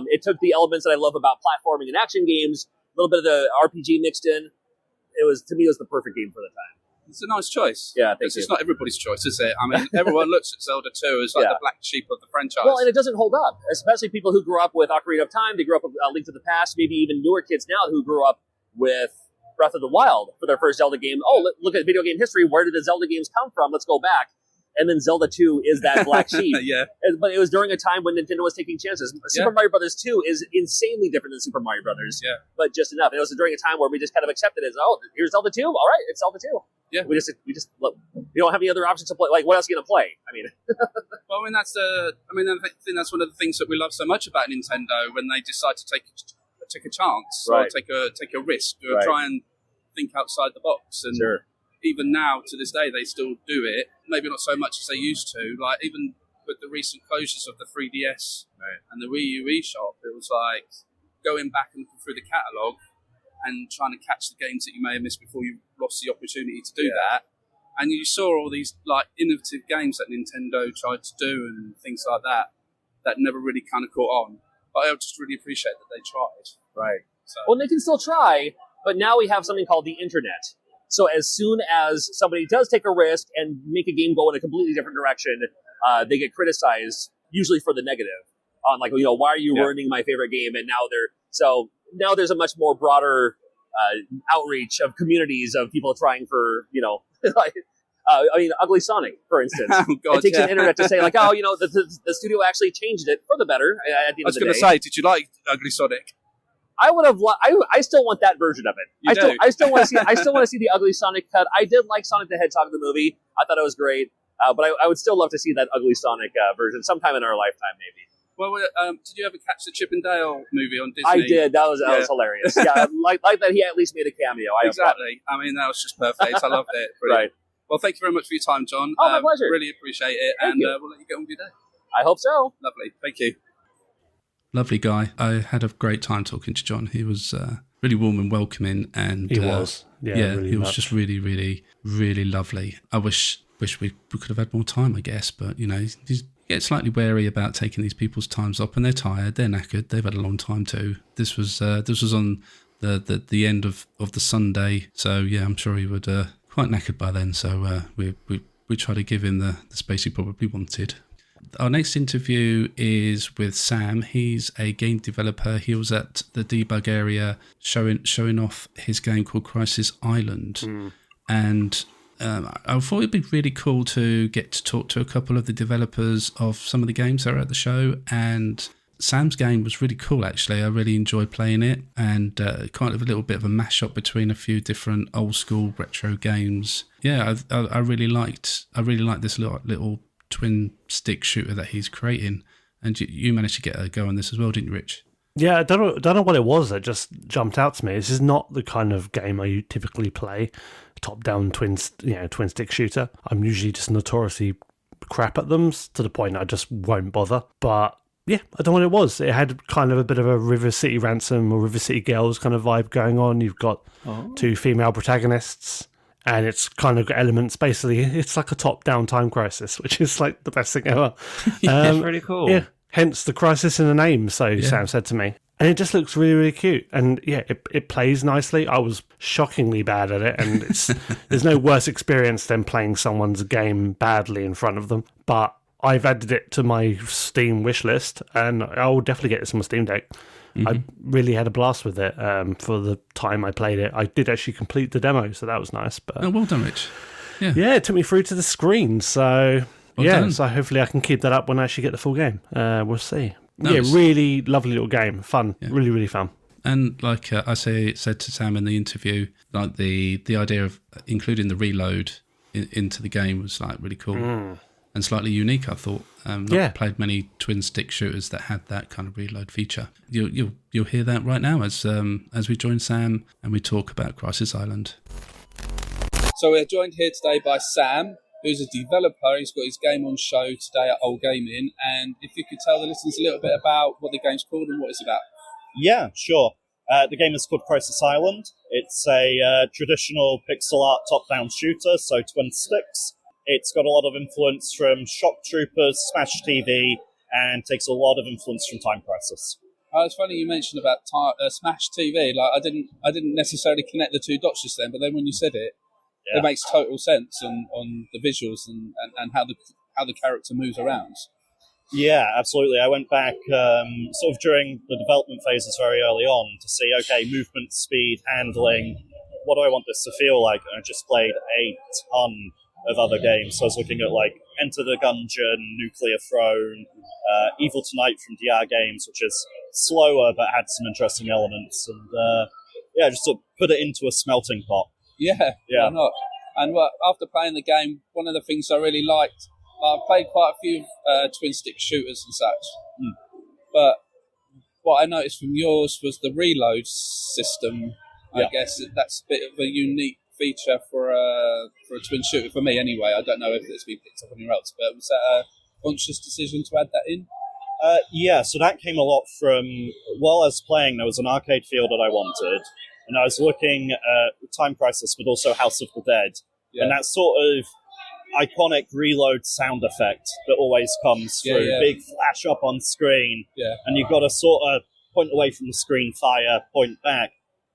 It took the elements that I love about platforming and action games, a little bit of the RPG mixed in. To me, it was the perfect game for the time. It's a nice choice. Yeah, thank you. It's not everybody's choice, is it? I mean, everyone looks at Zelda 2 as the black sheep of the franchise. Well, and it doesn't hold up, especially people who grew up with Ocarina of Time. They grew up with Link to the Past, maybe even newer kids now who grew up with Breath of the Wild for their first Zelda game. Oh, look at video game history. Where did the Zelda games come from? Let's go back. And then Zelda 2 is that black sheep. But it was during a time when Nintendo was taking chances. Super Mario Brothers 2 is insanely different than Super Mario Brothers. Yeah. But just enough. It was during a time where we just kind of accepted it as, here's Zelda 2. All right, it's Zelda 2. Yeah. We just look, we don't have any other options to play. What else are you going to play? I mean, well, I think that's one of the things that we love so much about Nintendo, when they decide to take a chance or take a risk or try and think outside the box. And even now, to this day, they still do it. Maybe not so much as they used to. Like, even with the recent closures of the 3DS and the Wii U eShop, it was like going back and looking through the catalogue and trying to catch the games that you may have missed before you lost the opportunity to do that. And you saw all these innovative games that Nintendo tried to do and things like that never really kind of caught on. But I just really appreciate that they tried. Right. So. Well, they can still try, but now we have something called the internet. So as soon as somebody does take a risk and make a game go in a completely different direction, they get criticized, usually for the negative. On why are you ruining my favorite game? And now there's a much more broader outreach of communities of people trying for, Ugly Sonic, for instance. Oh, God, it takes the internet to say, like, the studio actually changed it for the better at the end of the day. I was going to say, did you like Ugly Sonic? I would have. I still want that version of it. I still want to see. I still want to see the Ugly Sonic cut. I did like Sonic the Hedgehog the movie. I thought it was great, but I would still love to see that Ugly Sonic version sometime in our lifetime, maybe. Well, did you ever catch the Chip and Dale movie on Disney? I did. That was hilarious. Yeah, like that. He at least made a cameo. Exactly. I mean, that was just perfect. I loved it. Brilliant. Right. Well, thank you very much for your time, John. Oh, my pleasure. Really appreciate it, Thank you. We'll let you get on with your day. I hope so. Lovely. Thank you. Lovely guy. I had a great time talking to John. He was really warm and welcoming, and he was. Really he was just really, really, really lovely. I wish we could have had more time, I guess, but he's get slightly wary about taking these people's times up, and they're tired, they're knackered, they've had a long time too. This was on the end of the Sunday, so yeah, I'm sure he would quite knackered by then. So we try to give him the space he probably wanted. Our next interview is with Sam. He's a game developer. He was at the Debug area showing off his game called Crisis Island, and I thought it'd be really cool to get to talk to a couple of the developers of some of the games that are at the show. And Sam's game was really cool, actually. I really enjoyed playing it, and kind of a little bit of a mashup between a few different old school retro games. Yeah, I really liked this little twin stick shooter that he's creating. And you managed to get a go on this as well, didn't you, Rich? Yeah, I don't know what it was that just jumped out to me. This is not the kind of game I typically play. Top-down twin stick shooter. I'm usually just notoriously crap at them to the point I just won't bother. But yeah, I don't know what it was. It had kind of a bit of a River City Ransom or River City Girls kind of vibe going on. You've got two female protagonists, and it's kind of got elements. Basically, it's like a top-down Time Crisis, which is like the best thing ever. It's pretty cool. Yeah, hence the crisis in the name. So Sam said to me. And it just looks really, really cute. And yeah, it plays nicely. I was shockingly bad at it. And there's no worse experience than playing someone's game badly in front of them. But I've added it to my Steam wish list, and I will definitely get this on my Steam Deck. Mm-hmm. I really had a blast with it for the time I played it. I did actually complete the demo, so that was nice. But well done, Rich. Yeah, it took me through to the screen. So so hopefully I can keep that up when I actually get the full game. We'll see. Nice. Yeah, really lovely little game. Fun. Yeah. Really, really fun. And like I said to Sam in the interview, like the idea of including the reload into the game was like really cool and slightly unique, I thought. Not played many twin stick shooters that had that kind of reload feature. You'll hear that right now as we join Sam and we talk about Crisis Island. So we're joined here today by Sam, who's a developer. He's got his game on show today at Old Gaming. And if you could tell the listeners a little bit about what the game's called and what it's about. Yeah, sure. The game is called Crisis Island. It's a traditional pixel art top-down shooter, so twin sticks. It's got a lot of influence from Shock Troopers, Smash TV, and takes a lot of influence from Time Crisis. It's funny you mentioned about Smash TV. Like I didn't necessarily connect the two dots just then, but then when you said it, it makes total sense on the visuals and how the character moves around. Yeah, absolutely. I went back sort of during the development phases very early on to see, okay, movement, speed, handling, what do I want this to feel like? And I just played a ton of other games. So I was looking at like Enter the Gungeon, Nuclear Throne, Evil Tonight from DR Games, which is slower but had some interesting elements. And just sort of put it into a smelting pot. Yeah, why not? And after playing the game, one of the things I really liked, I played quite a few twin stick shooters and such, but what I noticed from yours was the reload system. I guess that's a bit of a unique feature for a twin shooter for me anyway. I don't know if it's been picked up anywhere else, but was that a conscious decision to add that in? So that came a lot from, while I was playing, there was an arcade feel that I wanted. And I was looking at Time Crisis, but also House of the Dead. Yeah. And that sort of iconic reload sound effect that always comes through. Big flash up on screen. Yeah. And you've got to sort of point away from the screen, fire, point back.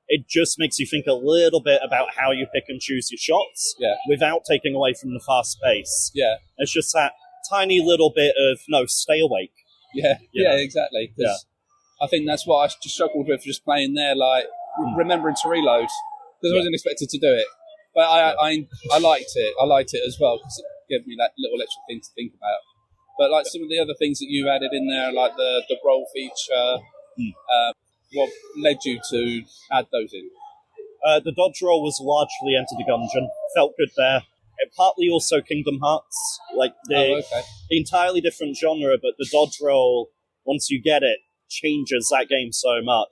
It just makes you think a little bit about how you pick and choose your shots without taking away from the fast pace. Yeah. It's just that tiny little bit of, stay awake. Yeah, exactly. I think that's what I just struggled with just playing there, like, remembering to reload, because I wasn't expected to do it. But I liked it. I liked it as well because it gave me that little extra thing to think about. But like some of the other things that you added in there, like the role feature, what led you to add those in? The dodge roll was largely Enter the Gungeon. Felt good there. It partly also Kingdom Hearts. Like the entirely different genre, but the dodge roll, once you get it, changes that game so much.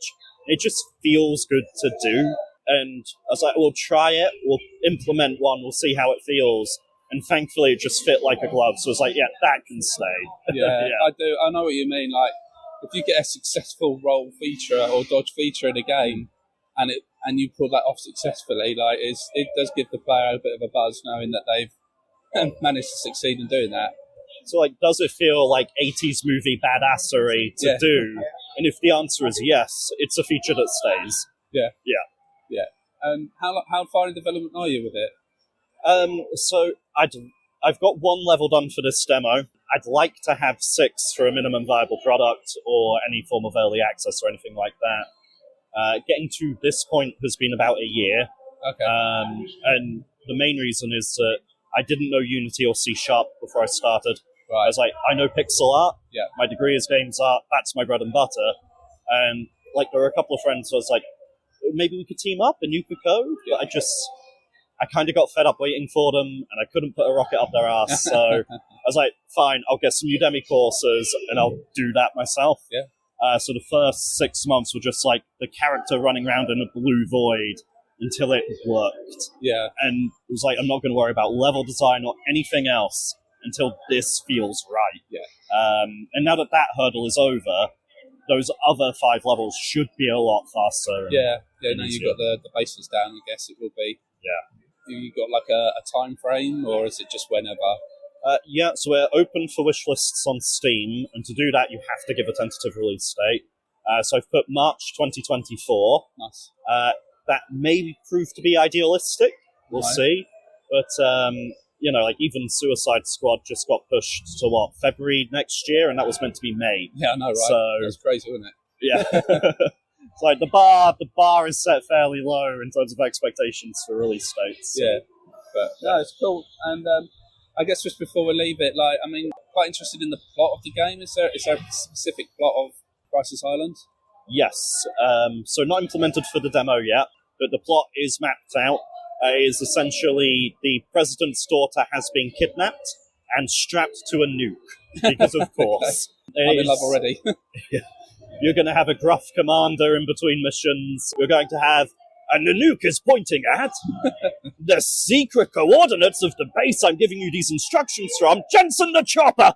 It just feels good to do. And I was like, we'll try it, we'll implement one, we'll see how it feels. And thankfully it just fit like a glove. So I was like, yeah, that can stay. Yeah, I do. I know what you mean. Like, if you get a successful roll feature or dodge feature in a game, and you pull that off successfully, like it does give the player a bit of a buzz knowing that they've managed to succeed in doing that. So, like, does it feel like 80s movie badassery to do? And if the answer is yes, it's a feature that stays. Yeah. And how far in development are you with it? So I've got 1 level done for this demo. I'd like to have 6 for a minimum viable product or any form of early access or anything like that. Getting to this point has been about a year. Okay. And the main reason is that I didn't know Unity or C# before I started. Right. I was like, I know pixel art. Yeah. My degree is games art. That's my bread and butter. And like, there were a couple of friends who I was like, maybe we could team up and you could code. Yeah. But I kind of got fed up waiting for them, and I couldn't put a rocket up their ass. So I was like, fine, I'll get some Udemy courses and I'll do that myself. Yeah. So the first 6 months were just like the character running around in a blue void until it worked. Yeah. And it was like, I'm not going to worry about level design or anything else until this feels right. Yeah. And now that hurdle is over, those other 5 levels should be a lot faster. Yeah. Now you've got the bases down, I guess it will be. Yeah. You got like a time frame, or is it just whenever? Yeah, so we're open for wish lists on Steam, and to do that you have to give a tentative release date. So I've put March 2024. Nice. That may prove to be idealistic. We'll Right. see. But, like even Suicide Squad just got pushed to, February next year, and that was meant to be May. Yeah, I know, right? So, That's crazy, wasn't it? yeah. It's like the bar is set fairly low in terms of expectations for release dates. So. Yeah. But no, it's cool. And I guess just before we leave it, quite interested in the plot of the game. Is there a specific plot of Crisis Island? Yes. So not implemented for the demo yet, but the plot is mapped out. It is essentially the president's daughter has been kidnapped and strapped to a nuke. Because of course. I'm in love already. Yeah. You're going to have a gruff commander in between missions. You're going to have... And the nuke is pointing at the secret coordinates of the base I'm giving you these instructions from. Jensen the Chopper!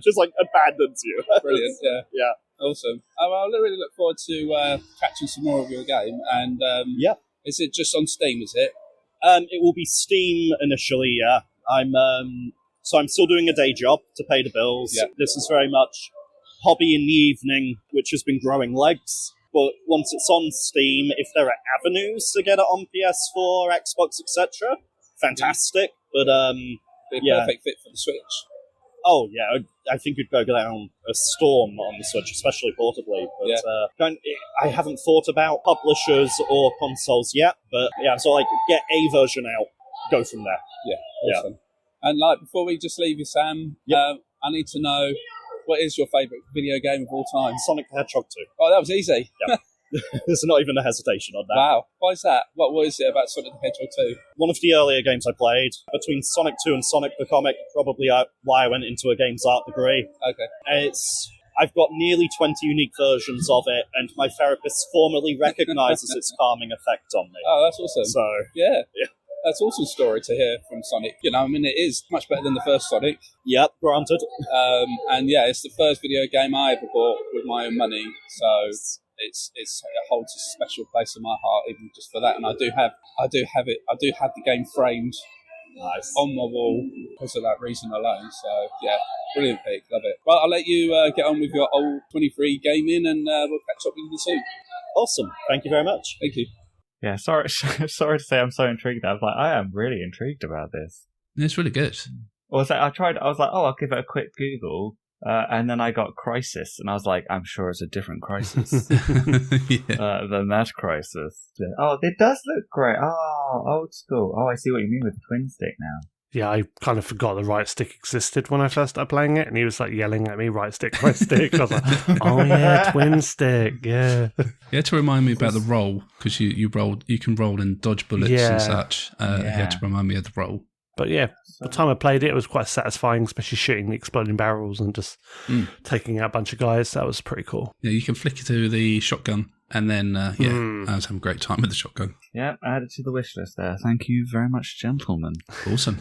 Just abandons you. Brilliant, yeah. Yeah. Awesome. I really look forward to catching some more of your game. And is it just on Steam, is it? It will be Steam initially, yeah. So I'm still doing a day job to pay the bills. Yeah. This is very much hobby in the evening, which has been growing legs. But once it's on Steam, if there are avenues to get it on PS4, Xbox, etc., fantastic. But Be a perfect fit for the Switch. Oh yeah, I think it'd go down a storm on the Switch, especially portably. But I haven't thought about publishers or consoles yet. But yeah, so get a version out, go from there. Yeah, awesome. And before we just leave you, Sam, I need to know, what is your favourite video game of all time? Sonic the Hedgehog 2. Oh, that was easy. Yep. There's not even a hesitation on that. Wow. Why is that? What is it about Sonic the Hedgehog 2? One of the earlier games I played. Between Sonic 2 and Sonic the Comic, probably why I went into a games art degree. Okay. I've got nearly 20 unique versions of it, and my therapist formally recognises its calming effect on me. Oh, that's awesome. So, yeah. That's an awesome story to hear from Sonic. It is much better than the first Sonic. Yep, granted. And yeah, it's the first video game I ever bought with my own money, so it holds a special place in my heart, even just for that. And I do have the game framed on my wall because of that reason alone. So yeah, brilliant pick, love it. Well, I'll let you get on with your old 23 gaming, and we'll catch up with you soon. Awesome, thank you very much. Thank you. Yeah, sorry to say I'm so intrigued. I am really intrigued about this. It's really good. I was like, I'll give it a quick Google, And then I got Crisis, and I was like, I'm sure it's a different Crisis than that Crisis. Oh, it does look great. Oh, old school. Oh, I see what you mean with the twin stick now. Yeah, I kind of forgot the right stick existed when I first started playing it, and he was like yelling at me, right stick, right stick. I was like, oh yeah, twin stick, yeah. You had to remind me about the roll, because you can roll and dodge bullets and such. You had to remind me of the roll. But yeah, the time I played it, it was quite satisfying, especially shooting the exploding barrels and just taking out a bunch of guys. That was pretty cool. Yeah, you can flick it to the shotgun, and then, I was having a great time with the shotgun. Yeah, add it to the wish list there. Thank you very much, gentlemen. Awesome.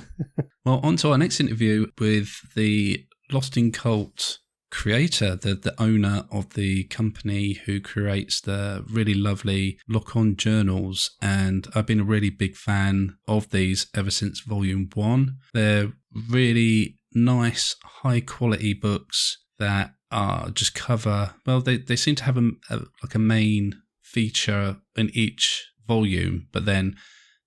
Well, on to our next interview with the Lost in Cult creator, the owner of the company who creates the really lovely lock-on journals, and I've been a really big fan of these ever since Volume 1. They're really nice, high-quality books that are just cover... Well, they seem to have a main feature in each volume, but then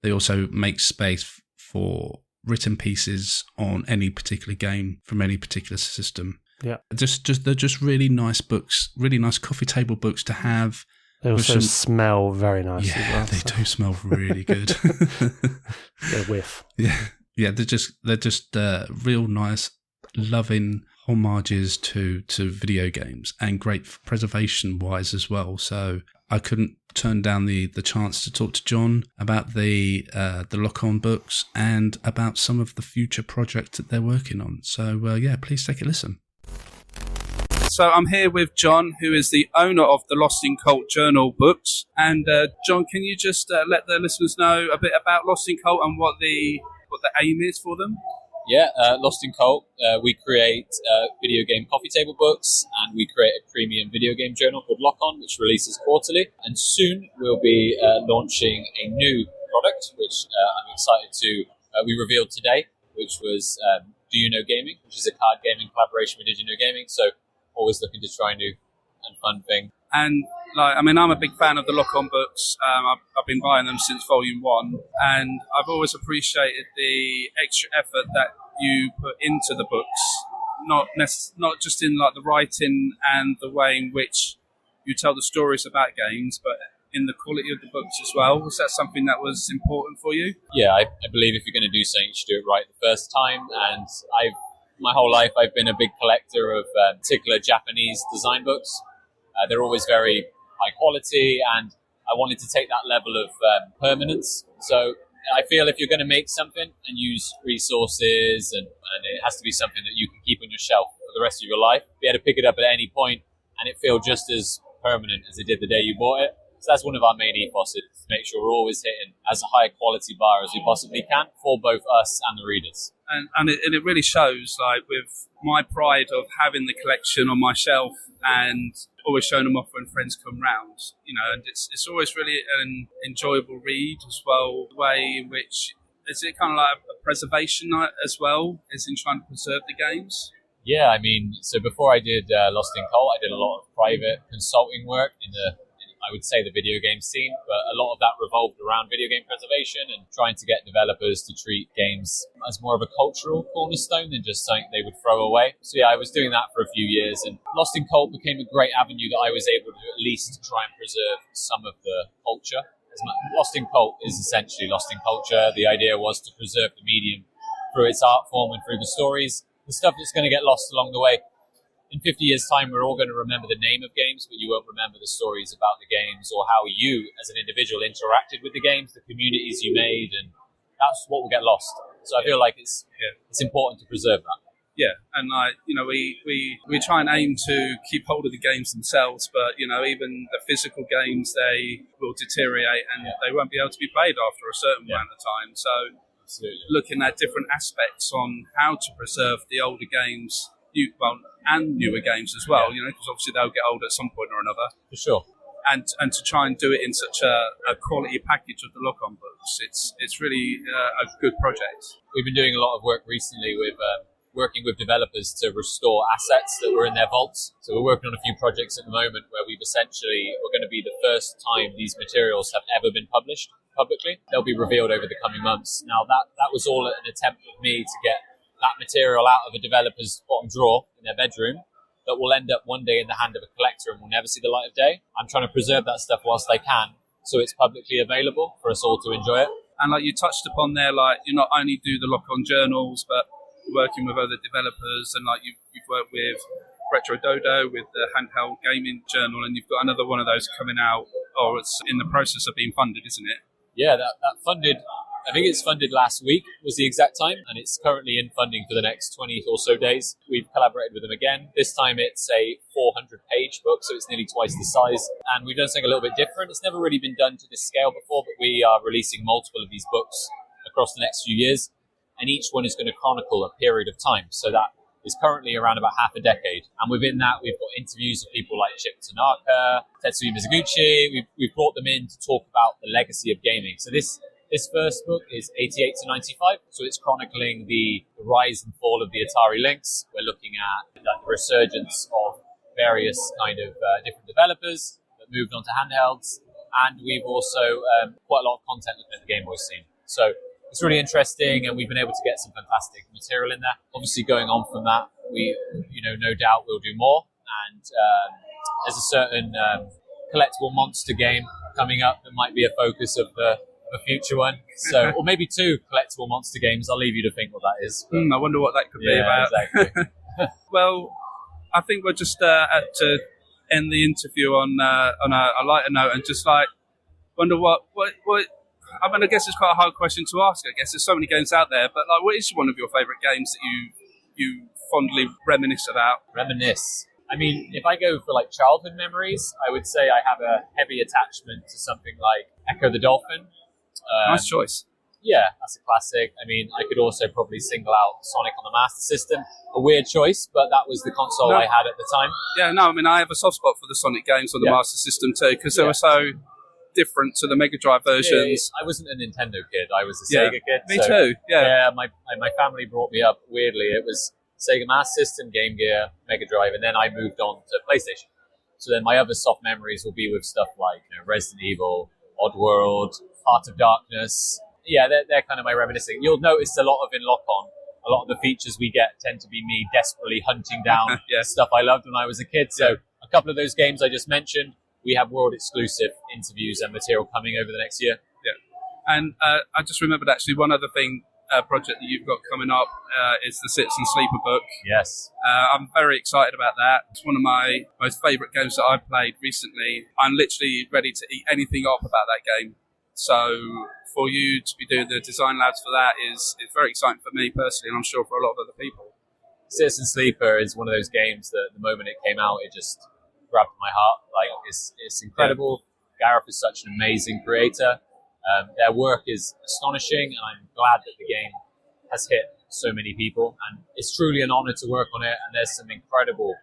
they also make space for written pieces on any particular game from any particular system. Yeah, they're just really nice books, really nice coffee table books to have. They also smell very nice. Yeah, as well, they do smell really good. They whiff. Yeah, they're just real nice, loving homages to video games, and great preservation wise as well. So I couldn't turn down the chance to talk to Jon about the lock-on books and about some of the future projects that they're working on. So please take a listen. So I'm here with Jon, who is the owner of the Lost in Cult Journal books. And Jon, can you just let the listeners know a bit about Lost in Cult and what the aim is for them? Yeah, Lost in Cult, we create video game coffee table books, and we create a premium video game journal called Lock On, which releases quarterly. And soon we'll be launching a new product, which I'm excited to, we revealed today, which was Do You Know Gaming, which is a card gaming collaboration with Did You Know Gaming. So always looking to try new and fun thing. And I'm a big fan of the lock-on books. I've been buying them since Volume 1, and I've always appreciated the extra effort that you put into the books, not just in like the writing and the way in which you tell the stories about games, but in the quality of the books as well. Was that something that was important for you? Yeah, I believe if you're going to do something, you should do it right the first time. And my whole life, I've been a big collector of particular Japanese design books. They're always very high quality, and I wanted to take that level of permanence. So I feel if you're going to make something and use resources, and it has to be something that you can keep on your shelf for the rest of your life, be able to pick it up at any point and it feel just as permanent as it did the day you bought it. So that's one of our main ethoses, to make sure we're always hitting as a high quality bar as we possibly can for both us and the readers. And it really shows, like, with my pride of having the collection on my shelf and always showing them off when friends come round, and it's always really an enjoyable read as well. The way in which, is it kind of like a preservation night as well, is in trying to preserve the games? Yeah, so before I did Lost in Cult, I did a lot of private consulting work in I would say the video game scene, but a lot of that revolved around video game preservation and trying to get developers to treat games as more of a cultural cornerstone than just something they would throw away. So yeah, I was doing that for a few years, and Lost in Cult became a great avenue that I was able to at least try and preserve some of the culture. Lost in Cult is essentially lost in culture. The idea was to preserve the medium through its art form and through the stories, the stuff that's going to get lost along the way. In 50 years' time, we're all going to remember the name of games, but you won't remember the stories about the games or how you, as an individual, interacted with the games, the communities you made, and that's what will get lost. So I feel like it's important to preserve that. Yeah, and we try and aim to keep hold of the games themselves, but even the physical games, they will deteriorate and they won't be able to be played after a certain amount of time. So absolutely, looking at different aspects on how to preserve the older games, and newer games as well, because obviously they'll get old at some point or another. For sure. And to try and do it in such a quality package of the lock-on books, it's really a good project. We've been doing a lot of work recently with working with developers to restore assets that were in their vaults. So we're working on a few projects at the moment where we're going to be the first time these materials have ever been published publicly. They'll be revealed over the coming months. Now that was all an attempt of me to get that material out of a developer's bottom drawer in their bedroom that will end up one day in the hand of a collector and will never see the light of day. I'm trying to preserve that stuff whilst I can, so it's publicly available for us all to enjoy it. And like you touched upon there, like you not only do the lock-on journals, but working with other developers, and like you've worked with Retro Dodo with the handheld gaming journal, and you've got another one of those coming out, or it's in the process of being funded, isn't it? Yeah, that funded, I think it's funded last week was the exact time, and it's currently in funding for the next 20 or so days. We've collaborated with them again. This time it's a 400-page book, so it's nearly twice the size, and we've done something a little bit different. It's never really been done to this scale before, but we are releasing multiple of these books across the next few years, and each one is going to chronicle a period of time. So that is currently around about half a decade. And within that, we've got interviews of people like Chip Tanaka, Tetsuya Mizuguchi. We've brought them in to talk about the legacy of gaming. So this first book is 88 to 95. So it's chronicling the rise and fall of the Atari Lynx. We're looking at the resurgence of various kind of different developers that moved on to handhelds. And we've also quite a lot of content looking at the Game Boy scene. So it's really interesting, and we've been able to get some fantastic material in there. Obviously, going on from that, we, no doubt we'll do more. And there's a certain collectible monster game coming up that might be a focus of the future one. So, or maybe 2 collectible monster games. I'll leave you to think what that is. I wonder what that could be about. Exactly. Well, I think we're just to end the interview on a lighter note, and just like wonder what. I mean, I guess it's quite a hard question to ask. I guess there's so many games out there, but like, what is one of your favourite games that you fondly reminisce about? Reminisce. I mean, if I go for like childhood memories, I would say I have a heavy attachment to something like Echo the Dolphin. Nice choice. Yeah, that's a classic. I mean, I could also probably single out Sonic on the Master System. A weird choice, but that was the console I had at the time. Yeah, no, I mean, I have a soft spot for the Sonic games on the Master System too, because they were so different to the Mega Drive versions. I wasn't a Nintendo kid. I was a Sega kid. Me too. Yeah. My family brought me up weirdly. It was Sega Master System, Game Gear, Mega Drive, and then I moved on to PlayStation. So then my other soft memories will be with stuff like Resident Evil, Oddworld, Heart of Darkness. Yeah, they're kind of my reminiscing. You'll notice a lot of in Lock-On. A lot of the features we get tend to be me desperately hunting down stuff I loved when I was a kid. So a couple of those games I just mentioned, we have world-exclusive interviews and material coming over the next year. Yeah. And I just remembered, actually, one other thing, project that you've got coming up is the Citizen Sleeper book. Yes. I'm very excited about that. It's one of my most favourite games that I've played recently. I'm literally ready to eat anything up about that game. So for you to be doing the design labs for that is very exciting for me personally, and I'm sure for a lot of other people. Citizen Sleeper is one of those games that the moment it came out, it just grabbed my heart. Like, it's incredible. Gareth is such an amazing creator. Their work is astonishing, and I'm glad that the game has hit so many people. And it's truly an honor to work on it. And there's some incredible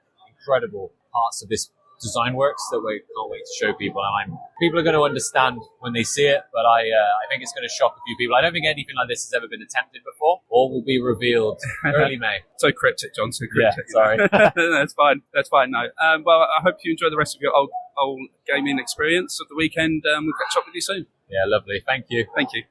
parts of this design works that we can't wait to show people. And people are going to understand when they see it, but I think it's going to shock a few people. I don't think anything like this has ever been attempted before. All will be revealed early May. So cryptic, John. So cryptic. Yeah, sorry. That's fine. No. Well, I hope you enjoy the rest of your old gaming experience at the weekend. We'll catch up with you soon. Yeah, lovely. Thank you. Thank you.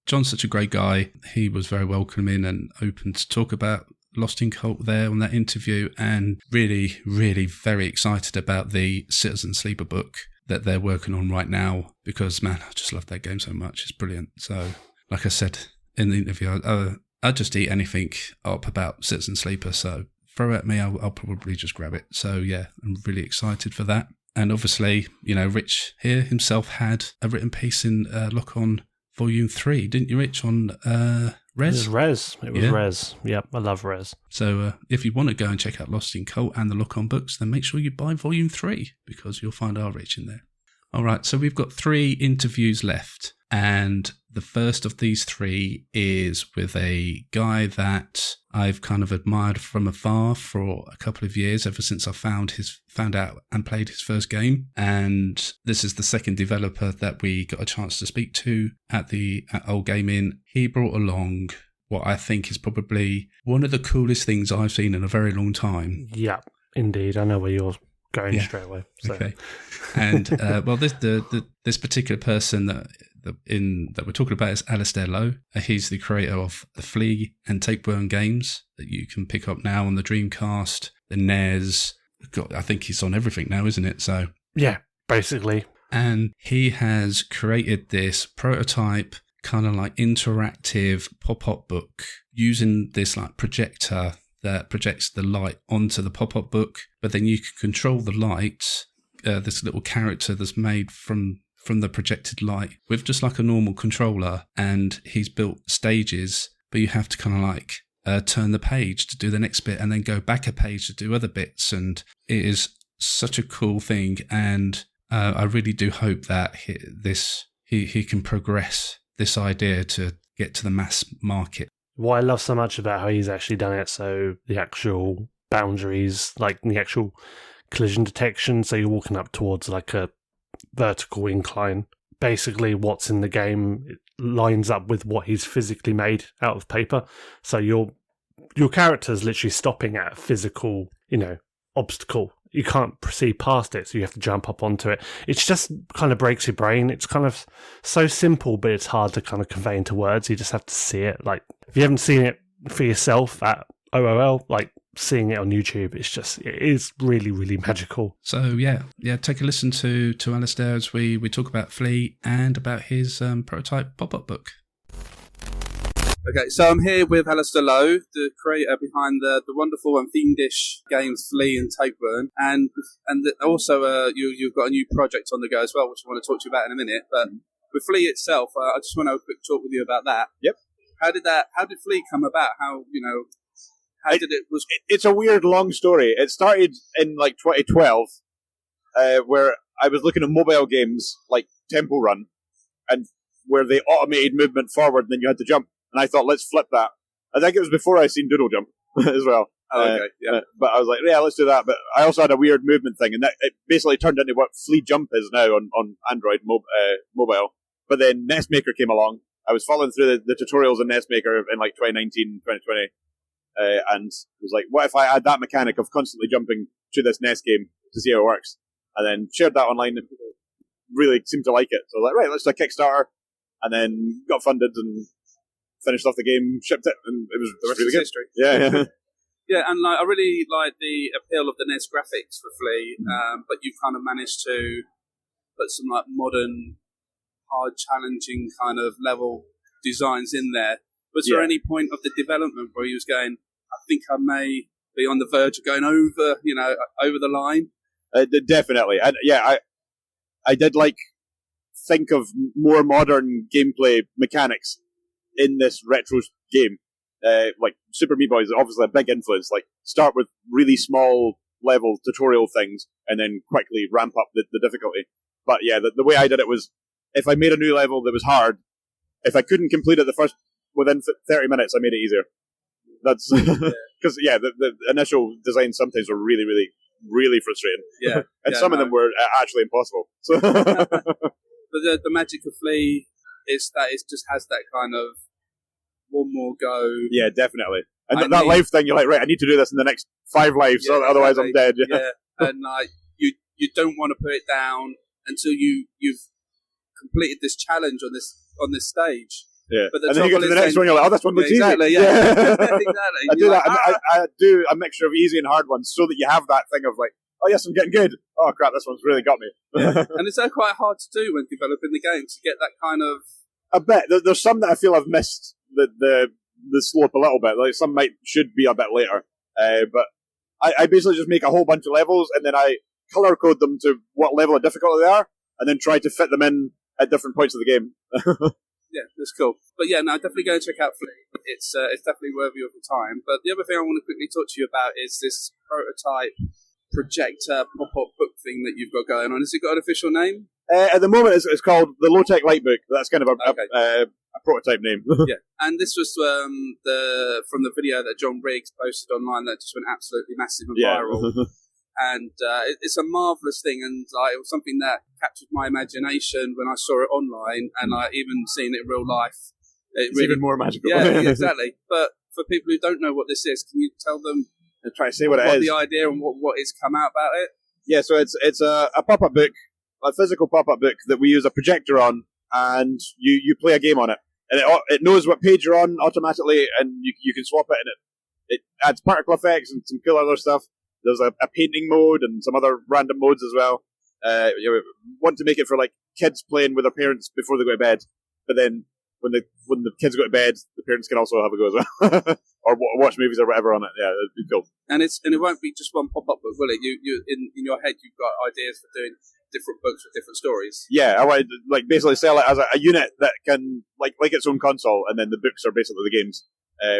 John's such a great guy. He was very welcoming and open to talk about Lost in Cult there on that interview, and really, really very excited about the Citizen Sleeper book that they're working on right now, because, man, I just love that game so much. It's brilliant. So, like I said in the interview, I'd just eat anything up about Citizen Sleeper, so throw it at me, I'll probably just grab it. So, yeah, I'm really excited for that. And obviously, Rich here himself had a written piece in Lock-On Volume 3, didn't you, Rich, on Res? It was Res. Yep, I love Res. So if you want to go and check out Lost in Cult and the Lock-On books, then make sure you buy Volume 3, because you'll find our Rich in there. All right, so we've got 3 interviews left, and the first of these 3 is with a guy that I've kind of admired from afar for a couple of years, ever since I found out and played his first game. And this is the second developer that we got a chance to speak to at Old Gaming. He brought along what I think is probably one of the coolest things I've seen in a very long time. Yeah, indeed. I know where you're going straight away. So. Okay. And well, this particular person that we're talking about is Alistair Lowe. He's the creator of the Flea and Tapeworm games that you can pick up now on the Dreamcast, the NES. God, I think he's on everything now, isn't it? So yeah, basically. And he has created this prototype kind of like interactive pop-up book using this like projector that projects the light onto the pop-up book, but then you can control the light, this little character that's made from the projected light with just like a normal controller. And he's built stages, but you have to kind of like turn the page to do the next bit and then go back a page to do other bits. And it is such a cool thing. And I really do hope that he can progress this idea to get to the mass market. What I love so much about how he's actually done it, so the actual boundaries, like the actual collision detection, so you're walking up towards like a vertical incline. Basically, what's in the game lines up with what he's physically made out of paper. So your character's literally stopping at a physical, obstacle. You can't proceed past it, so you have to jump up onto it. It's just kind of breaks your brain. It's kind of so simple, but it's hard to kind of convey into words. You just have to see it. Like, if you haven't seen it for yourself at OLL, like seeing it on YouTube, it is really, really magical. So yeah, take a listen to Alistair as we talk about Flea and about his prototype pop-up book. Okay, so I'm here with Alistair Lowe, the creator behind the wonderful and fiendish games Flea and Tapeworm, and also you've got a new project on the go as well, which I want to talk to you about in a minute. But with Flea itself, I just want to have a quick talk with you about that. Yep. How did Flea come about? It's a weird, long story. It started in like 2012, where I was looking at mobile games like Temple Run, and where they automated movement forward, and then you had to jump. And I thought, let's flip that. I think it was before I seen Doodle Jump as well. Oh, okay, yeah. But I was like, yeah, let's do that. But I also had a weird movement thing, and that it basically turned into what Flea Jump is now on Android mobile. But then Nestmaker came along. I was following through the tutorials in Nestmaker in like 2019, 2020, and was like, what if I add that mechanic of constantly jumping to this Nest game to see how it works? And then shared that online, and people really seemed to like it. So I was like, right, let's do a Kickstarter, and then got funded and finished off the game, shipped it, and it was really good. History. Yeah. Yeah, and I really like the appeal of the NES graphics for Flea, but you've kind of managed to put some like modern, hard, challenging kind of level designs in there. Was there any point of the development where you was going, I think I may be on the verge of going over the line? Definitely, and yeah, I did think of more modern gameplay mechanics in this retro game. Like Super Meat Boy is obviously a big influence. Like, start with really small level tutorial things and then quickly ramp up the difficulty. But yeah, the way I did it was, if I made a new level that was hard, if I couldn't complete it within 30 minutes, I made it easier. That's because the initial designs sometimes were really, really, really frustrating. Yeah, and some of them were actually impossible. So, but the magic of Flea is that it just has that kind of one more go. Yeah, definitely. And that life thing, you're like, right, I need to do this in the next 5 lives, otherwise I'm dead. Yeah, and you don't want to put it down until you've completed this challenge on this stage. Yeah, but and then you get to the next one, you're like, oh, this one looks easy. Exactly, yeah. Exactly. I do that. I do a mixture of easy and hard ones so that you have that thing of like, oh yes, I'm getting good. Oh crap, this one's really got me. Yeah. And is that quite hard to do when developing the game, to get that kind of... I bet. There's some that I feel I've missed the slope a little bit. Like, some should be a bit later. But I basically just make a whole bunch of levels, and then I color code them to what level of difficulty they are, and then try to fit them in at different points of the game. Yeah, that's cool. But yeah, no, definitely go and check out Flea. It's definitely worthy of your time. But the other thing I want to quickly talk to you about is this prototype projector pop-up book thing that you've got going on. Has it got an official name? At the moment, it's called the Low-Tech Light Book. That's kind of a prototype name. Yeah, and this was from the video that John Riggs posted online that just went absolutely massive and viral. And it's a marvellous thing, and it was something that captured my imagination when I saw it online, and even seeing it in real life. It's really, even more magical. Yeah, exactly. But for people who don't know what this is, can you tell them? Try to say what it is. The idea and what is come out about it. Yeah, so it's a pop-up book, a physical pop-up book that we use a projector on, and you play a game on it, and it knows what page you're on automatically, and you can swap it, and it adds particle effects and some cool other stuff. There's a painting mode and some other random modes as well. You want to make it for like kids playing with their parents before they go to bed, but then when the kids go to bed, the parents can also have a go as well, or watch movies or whatever on it. Yeah, it'd be cool. And it won't be just one pop-up book, will it? You in your head, you've got ideas for doing different books with different stories. Yeah, I want to like basically sell it as a unit that can like its own console, and then the books are basically the games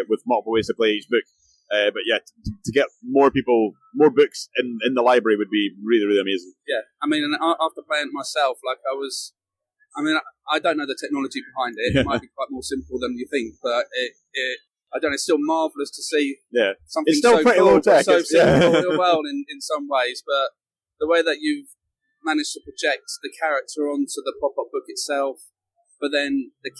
with multiple ways to play each book. But yeah, to get more books in the library would be really, really amazing. Yeah, I mean, and after playing it myself, I don't know the technology behind it. It might be quite more simple than you think, but I don't know, it's still marvellous to see something it's still so pretty cool, low tech. so simple well in some ways, but the way that you've managed to project the character onto the pop-up book itself, but then the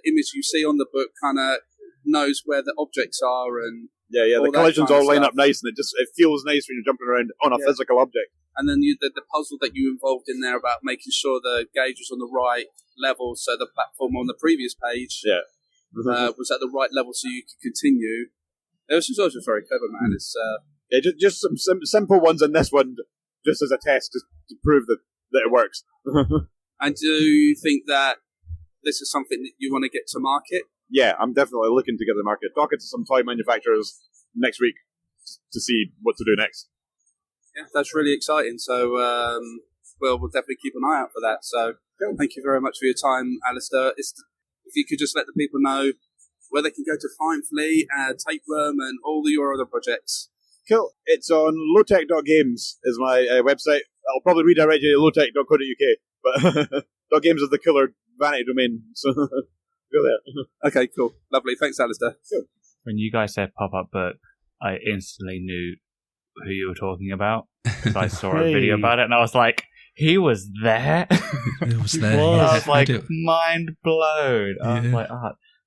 image you see on the book kind of knows where the objects are, and the collisions all line up nice, and it feels nice when you're jumping around on a physical object. And then the puzzle that you involved in there about making sure the gauge was on the right level, so the platform on the previous page was at the right level, so you could continue. It was also very clever, man. It's just some simple ones in this one, just as a test to prove that it works. And do you think that this is something that you want to get to market? Yeah, I'm definitely looking to get to the market. Talking to some toy manufacturers next week to see what to do next. Yeah, that's really exciting. So, we'll definitely keep an eye out for that. So, thank you very much for your time, Alistair. If you could just let the people know where they can go to find Flea, Tapeworm, and all your other projects. Cool. It's on lowtech.games is my website. I'll probably redirect you to lowtech.co.uk, but .games is the cooler vanity domain, so go there. Okay, cool. Lovely. Thanks, Alistair. Cool. When you guys said pop-up book, I instantly knew who you were talking about, because I saw a video about it, and I was like, he was there? It was there. I was like, mind blown. I was like,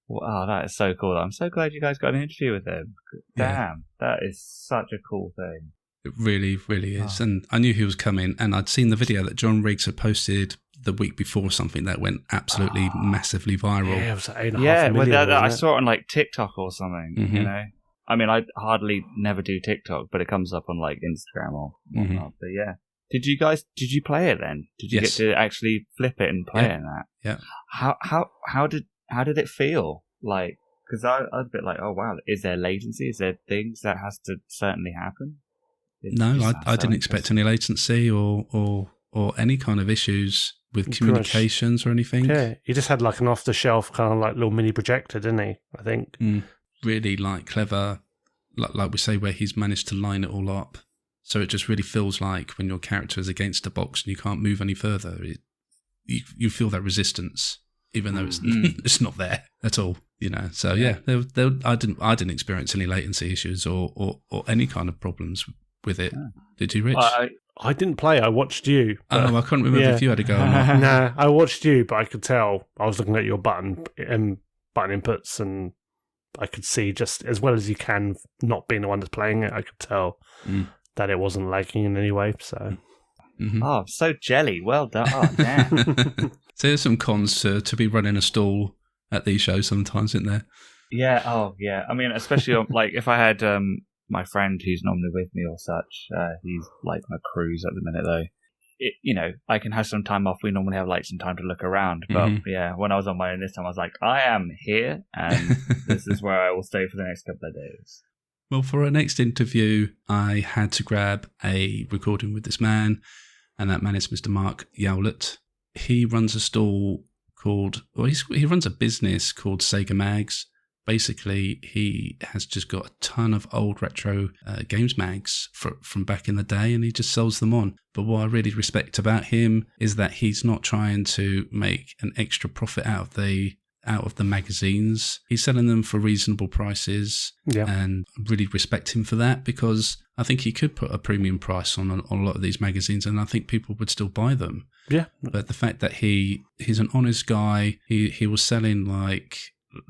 wow, that is so cool. I'm so glad you guys got an interview with him. Damn, that is such a cool thing. It really, really is. And I knew he was coming, and I'd seen the video that John Riggs had posted the week before, something that went absolutely massively viral. Yeah, it was 8.5 million. I saw it on like TikTok or something, you know? I mean, I hardly never do TikTok, but it comes up on like Instagram or whatnot. But yeah. Did you play it then? Did you get to actually flip it and play it in that? Yeah. How did it feel? Like, because I was a bit like, oh wow, is there latency? Is there things that has to certainly happen? No, I didn't expect any latency or any kind of issues with communications or anything. Yeah, he just had like an off-the-shelf kind of like little mini projector, didn't he? I think. Really like clever, like we say, where he's managed to line it all up. So it just really feels like when your character is against a box and you can't move any further, you feel that resistance, even though it's not there at all. You know, so I didn't experience any latency issues or any kind of problems with it. Did you, Rich? I didn't play. I watched you. I couldn't remember if you had a go or not. Nah, I watched you, but I could tell. I was looking at your button inputs, and I could see, just as well as you can, not being the one that's playing it, I could tell that it wasn't lagging in any way. So, oh, so jelly. Well done. Oh, damn. So there's some cons to be running a stall at these shows sometimes, isn't there? Yeah. Oh, yeah. I mean, especially like if I had my friend who's normally with me or such, he's like on a cruise at the minute though. I can have some time off. We normally have like some time to look around, but when I was on my own this time, I was like, I am here, and this is where I will stay for the next couple of days. Well, for our next interview, I had to grab a recording with this man, and that man is Mr. Marc Jowlett. He runs a stall he runs a business called Sega Mags. Basically, he has just got a ton of old retro games mags from back in the day, and he just sells them on. But what I really respect about him is that he's not trying to make an extra profit out of the magazines. He's selling them for reasonable prices, and I really respect him for that, because I think he could put a premium price on a lot of these magazines, and I think people would still buy them. Yeah. But the fact that he's an honest guy, he was selling like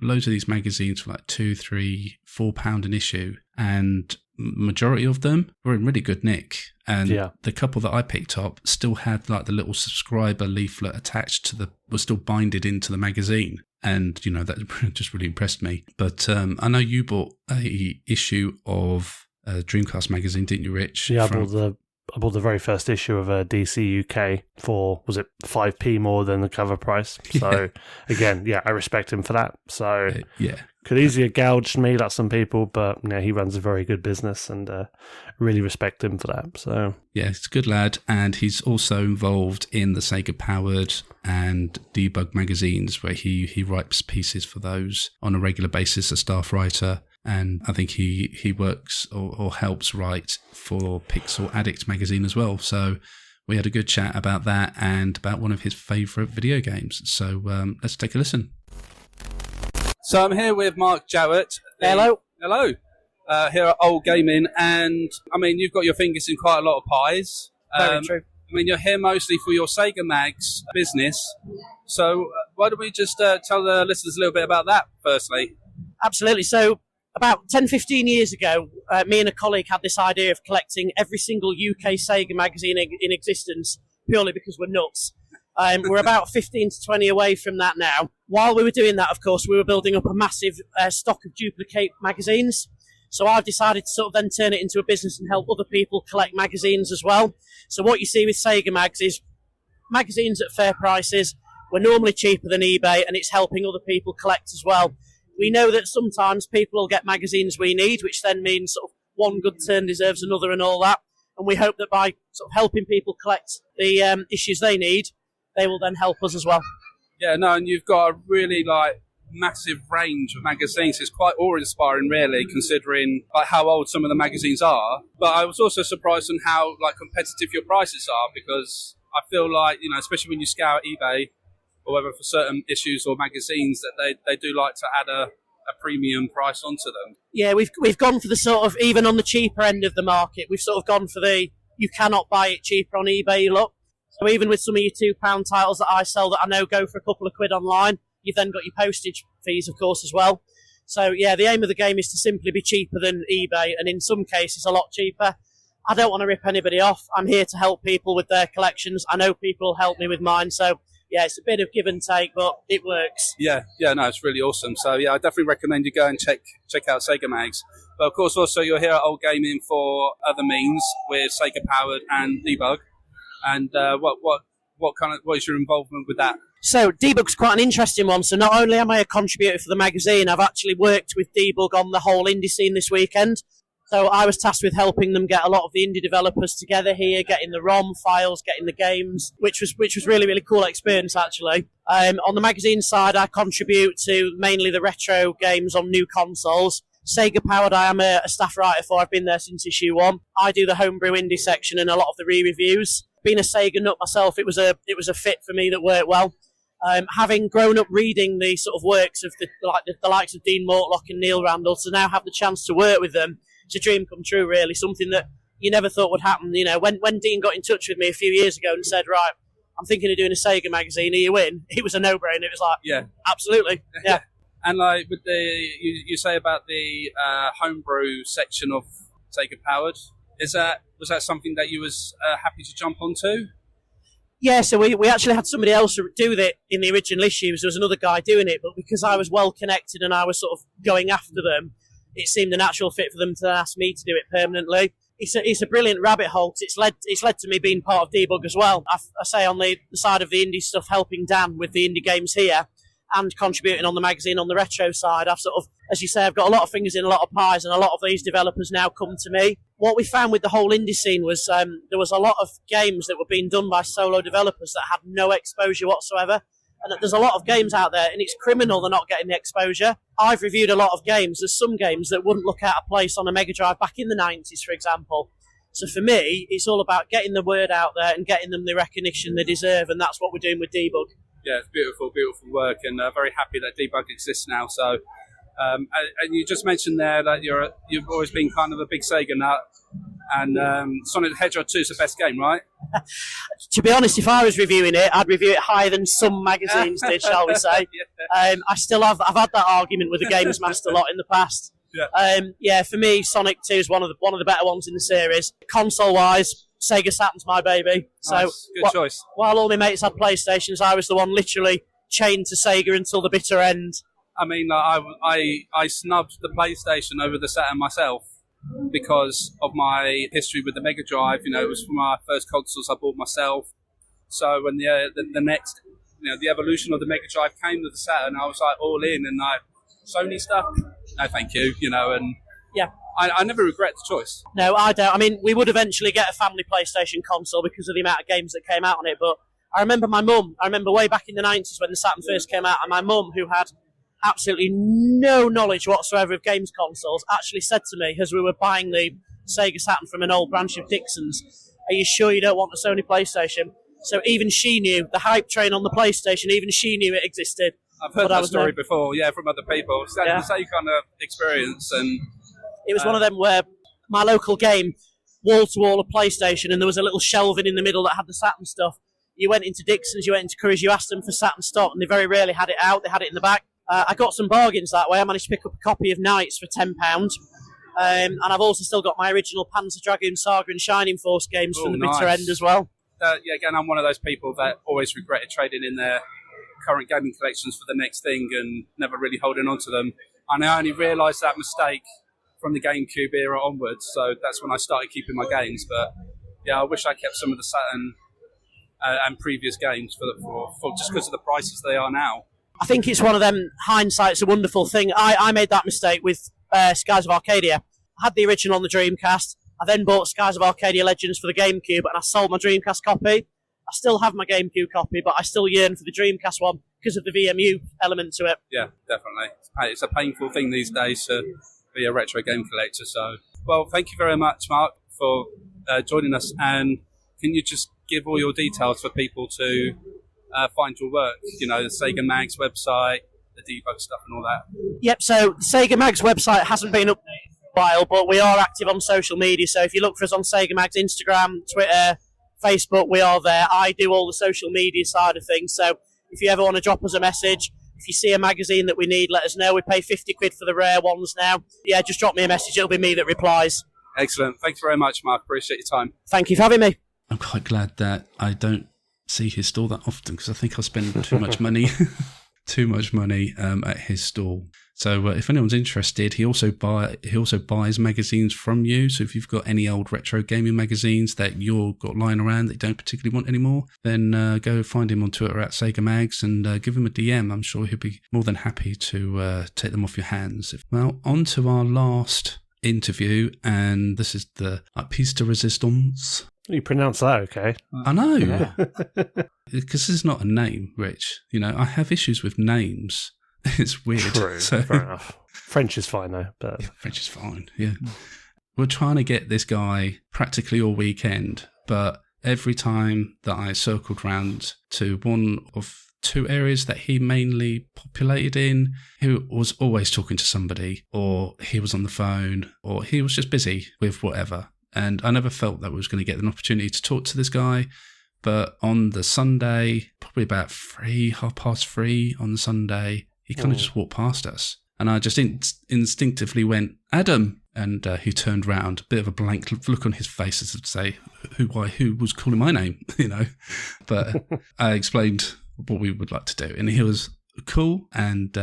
loads of these magazines for like £2, £3, £4 an issue, and majority of them were in really good nick. And the couple that I picked up still had like the little subscriber leaflet attached to was still binded into the magazine. And, that just really impressed me. But I know you bought a issue of Dreamcast magazine, didn't you, Rich? Yeah, I bought the very first issue of DC UK for, was it 5p more than the cover price? So, again, I respect him for that. So, could easily have gouged me like some people, but he runs a very good business, and really respect him for that. So, yeah, he's a good lad, and he's also involved in the Sega Powered and Debug magazines, where he writes pieces for those on a regular basis, a staff writer. And I think he works or helps write for Pixel Addict magazine as well. So we had a good chat about that and about one of his favourite video games. So let's take a listen. So I'm here with Marc Jowlett. Hello. Hello. Here at Old Gaming, and I mean, you've got your fingers in quite a lot of pies. Very true. I mean, you're here mostly for your Sega Mags business. So why don't we just tell the listeners a little bit about that, firstly? Absolutely. So about 10, 15 years ago, me and a colleague had this idea of collecting every single UK Sega magazine in existence, purely because we're nuts. We're about 15 to 20 away from that now. While we were doing that, of course, we were building up a massive stock of duplicate magazines. So I've decided to sort of then turn it into a business and help other people collect magazines as well. So what you see with Sega Mags is magazines at fair prices. We're normally cheaper than eBay, and it's helping other people collect as well. We know that sometimes people will get magazines we need, which then means sort of one good turn deserves another and all that. And we hope that by sort of helping people collect the issues they need, they will then help us as well. Yeah, no, and you've got a really massive range of magazines. It's quite awe-inspiring, really, considering how old some of the magazines are. But I was also surprised on how competitive your prices are, because I feel especially when you scour eBay, or whether for certain issues or magazines, that they do like to add a premium price onto them. Yeah, we've gone for the sort of, even on the cheaper end of the market, we've sort of gone for the, you cannot buy it cheaper on eBay look. So even with some of your £2 titles that I sell that I know go for a couple of quid online, you've then got your postage fees, of course, as well. So yeah, the aim of the game is to simply be cheaper than eBay, and in some cases a lot cheaper. I don't want to rip anybody off. I'm here to help people with their collections. I know people will help me with mine, so yeah, it's a bit of give and take, but it works. Yeah, no, it's really awesome. So yeah, I definitely recommend you go and check out Sega Mags. But of course, also you're here at Old Gaming for other means with Sega Powered and Debug. And what is your involvement with that? So Debug's quite an interesting one. So not only am I a contributor for the magazine, I've actually worked with Debug on the whole indie scene this weekend. So I was tasked with helping them get a lot of the indie developers together here, getting the ROM files, getting the games, which was really, really cool experience, actually. On the magazine side, I contribute to mainly the retro games on new consoles. Sega Powered, I am a staff writer for. I've been there since issue 1. I do the homebrew indie section and a lot of the re-reviews. Being a Sega nut myself, it was a fit for me that worked well. Having grown up reading the sort of works of the likes of Dean Mortlock and Neil Randall, to now have the chance to work with them, it's a dream come true, really. Something that you never thought would happen. When Dean got in touch with me a few years ago and said, right, I'm thinking of doing a Sega magazine, are you in? It was a no-brainer. It was like, yeah, absolutely, yeah. And with you say about the homebrew section of Sega Powered, was that something that you was happy to jump onto? Yeah, so we actually had somebody else do it in the original issues. There was another guy doing it, but because I was well connected and I was sort of going after them, it seemed a natural fit for them to ask me to do it permanently. It's a brilliant rabbit hole. It's led to me being part of Debug as well. I say on the side of the indie stuff, helping Dan with the indie games here, and contributing on the magazine on the retro side. I've sort of, as you say, I've got a lot of fingers in a lot of pies, and a lot of these developers now come to me. What we found with the whole indie scene was there was a lot of games that were being done by solo developers that had no exposure whatsoever. And there's a lot of games out there, and it's criminal they're not getting the exposure. I've reviewed a lot of games. There's some games that wouldn't look out of place on a Mega Drive back in the 90s, for example. So for me, it's all about getting the word out there and getting them the recognition they deserve, and that's what we're doing with Debug. Yeah, it's beautiful, beautiful work, and very happy that Debug exists now. So, and you just mentioned there that you've always been kind of a big Sega nut. And Sonic the Hedgehog 2 is the best game, right? To be honest, if I was reviewing it, I'd review it higher than some magazines did, shall we say. I've had that argument with the Games Master lot in the past. For me, Sonic 2 is one of the better ones in the series. Console-wise, Sega Saturn's my baby. Nice. So Good choice. While all my mates had PlayStations, I was the one literally chained to Sega until the bitter end. I mean, I snubbed the PlayStation over the Saturn myself because of my history with the Mega Drive. You know, it was from my first consoles I bought myself. So when the next, the evolution of the Mega Drive came with the Saturn, I was like all in, and Sony stuff. No, thank you. And yeah, I never regret the choice. No, I don't. I mean, we would eventually get a family PlayStation console because of the amount of games that came out on it. But I remember my mum. I remember way back in the 90s when the Saturn first came out, and my mum, who had absolutely no knowledge whatsoever of games consoles, actually said to me as we were buying the Sega Saturn from an old branch of Dixon's, "Are you sure you don't want a Sony PlayStation?" So even she knew the hype train on the PlayStation. Even she knew it existed. I've heard that story before, from other people. It's the same kind of experience. And it was one of them where my local game, wall-to-wall of PlayStation, and there was a little shelving in the middle that had the Saturn stuff. You went into Dixon's, you went into Curry's, you asked them for Saturn stock, and they very rarely had it out. They had it in the back. I got some bargains that way. I managed to pick up a copy of Knights for £10. And I've also still got my original Panzer Dragoon Saga and Shining Force games from the bitter end as well. Again, I'm one of those people that always regretted trading in their current gaming collections for the next thing and never really holding on to them. And I only realised that mistake from the GameCube era onwards, so that's when I started keeping my games. But yeah, I wish I kept some of the Saturn and previous games for just because of the prices they are now. I think it's one of them, hindsight's a wonderful thing. I made that mistake with Skies of Arcadia. I had the original on the Dreamcast. I then bought Skies of Arcadia Legends for the GameCube, and I sold my Dreamcast copy. I still have my GameCube copy, but I still yearn for the Dreamcast one because of the VMU element to it. Yeah, definitely. It's a painful thing these days to be a retro game collector. So, well, thank you very much, Marc, for joining us. And can you just give all your details for people to find your work? The Sega Mag's website, the Debug stuff and all that. Yep, so the Sega Mag's website hasn't been updated for a while, but we are active on social media. So if you look for us on Sega Mag's Instagram, Twitter, Facebook, we are there. I do all the social media side of things. So if you ever want to drop us a message, if you see a magazine that we need, let us know. We pay £50 for the rare ones now. Yeah, just drop me a message. It'll be me that replies. Excellent. Thanks very much, Marc. Appreciate your time. Thank you for having me. I'm quite glad that I don't see his stall that often because I think I spend too much money at his stall. So if anyone's interested, he also buys magazines from you. So if you've got any old retro gaming magazines that you've got lying around that you don't particularly want anymore, then go find him on Twitter at Sega Mags and give him a DM. I'm sure he'll be more than happy to take them off your hands. Well, on to our last interview, and this is the piece de resistance. You pronounce that okay? I know. Because this is not a name, Rich. I have issues with names. It's weird. True, fair enough. French is fine though. But yeah, French is fine, yeah. We're trying to get this guy practically all weekend, but every time that I circled round to one of two areas that he mainly populated in, he was always talking to somebody, or he was on the phone, or he was just busy with whatever. And I never felt that we was going to get an opportunity to talk to this guy. But on the Sunday, probably about 3:30 on the Sunday, he kind of just walked past us. And I just instinctively went, "Adam!" And he turned round, a bit of a blank look on his face as to say, who was calling my name, But I explained what we would like to do. And he was cool. And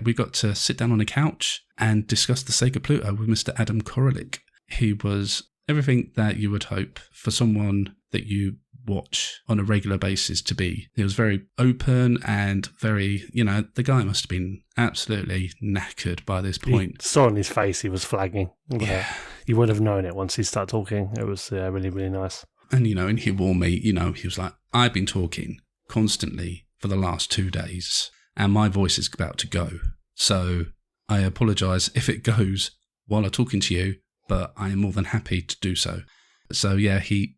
we got to sit down on a couch and discuss the Sega Pluto with Mr. Adam Koralik. He was everything that you would hope for someone that you watch on a regular basis to be. He was very open and very, the guy must have been absolutely knackered by this point. You saw on his face he was flagging. Yeah. You would have known it once he started talking. It was really, really nice. And, and he warned me, he was like, "I've been talking constantly for the last 2 days and my voice is about to go. So I apologise if it goes while I'm talking to you, but I am more than happy to do so." So yeah, he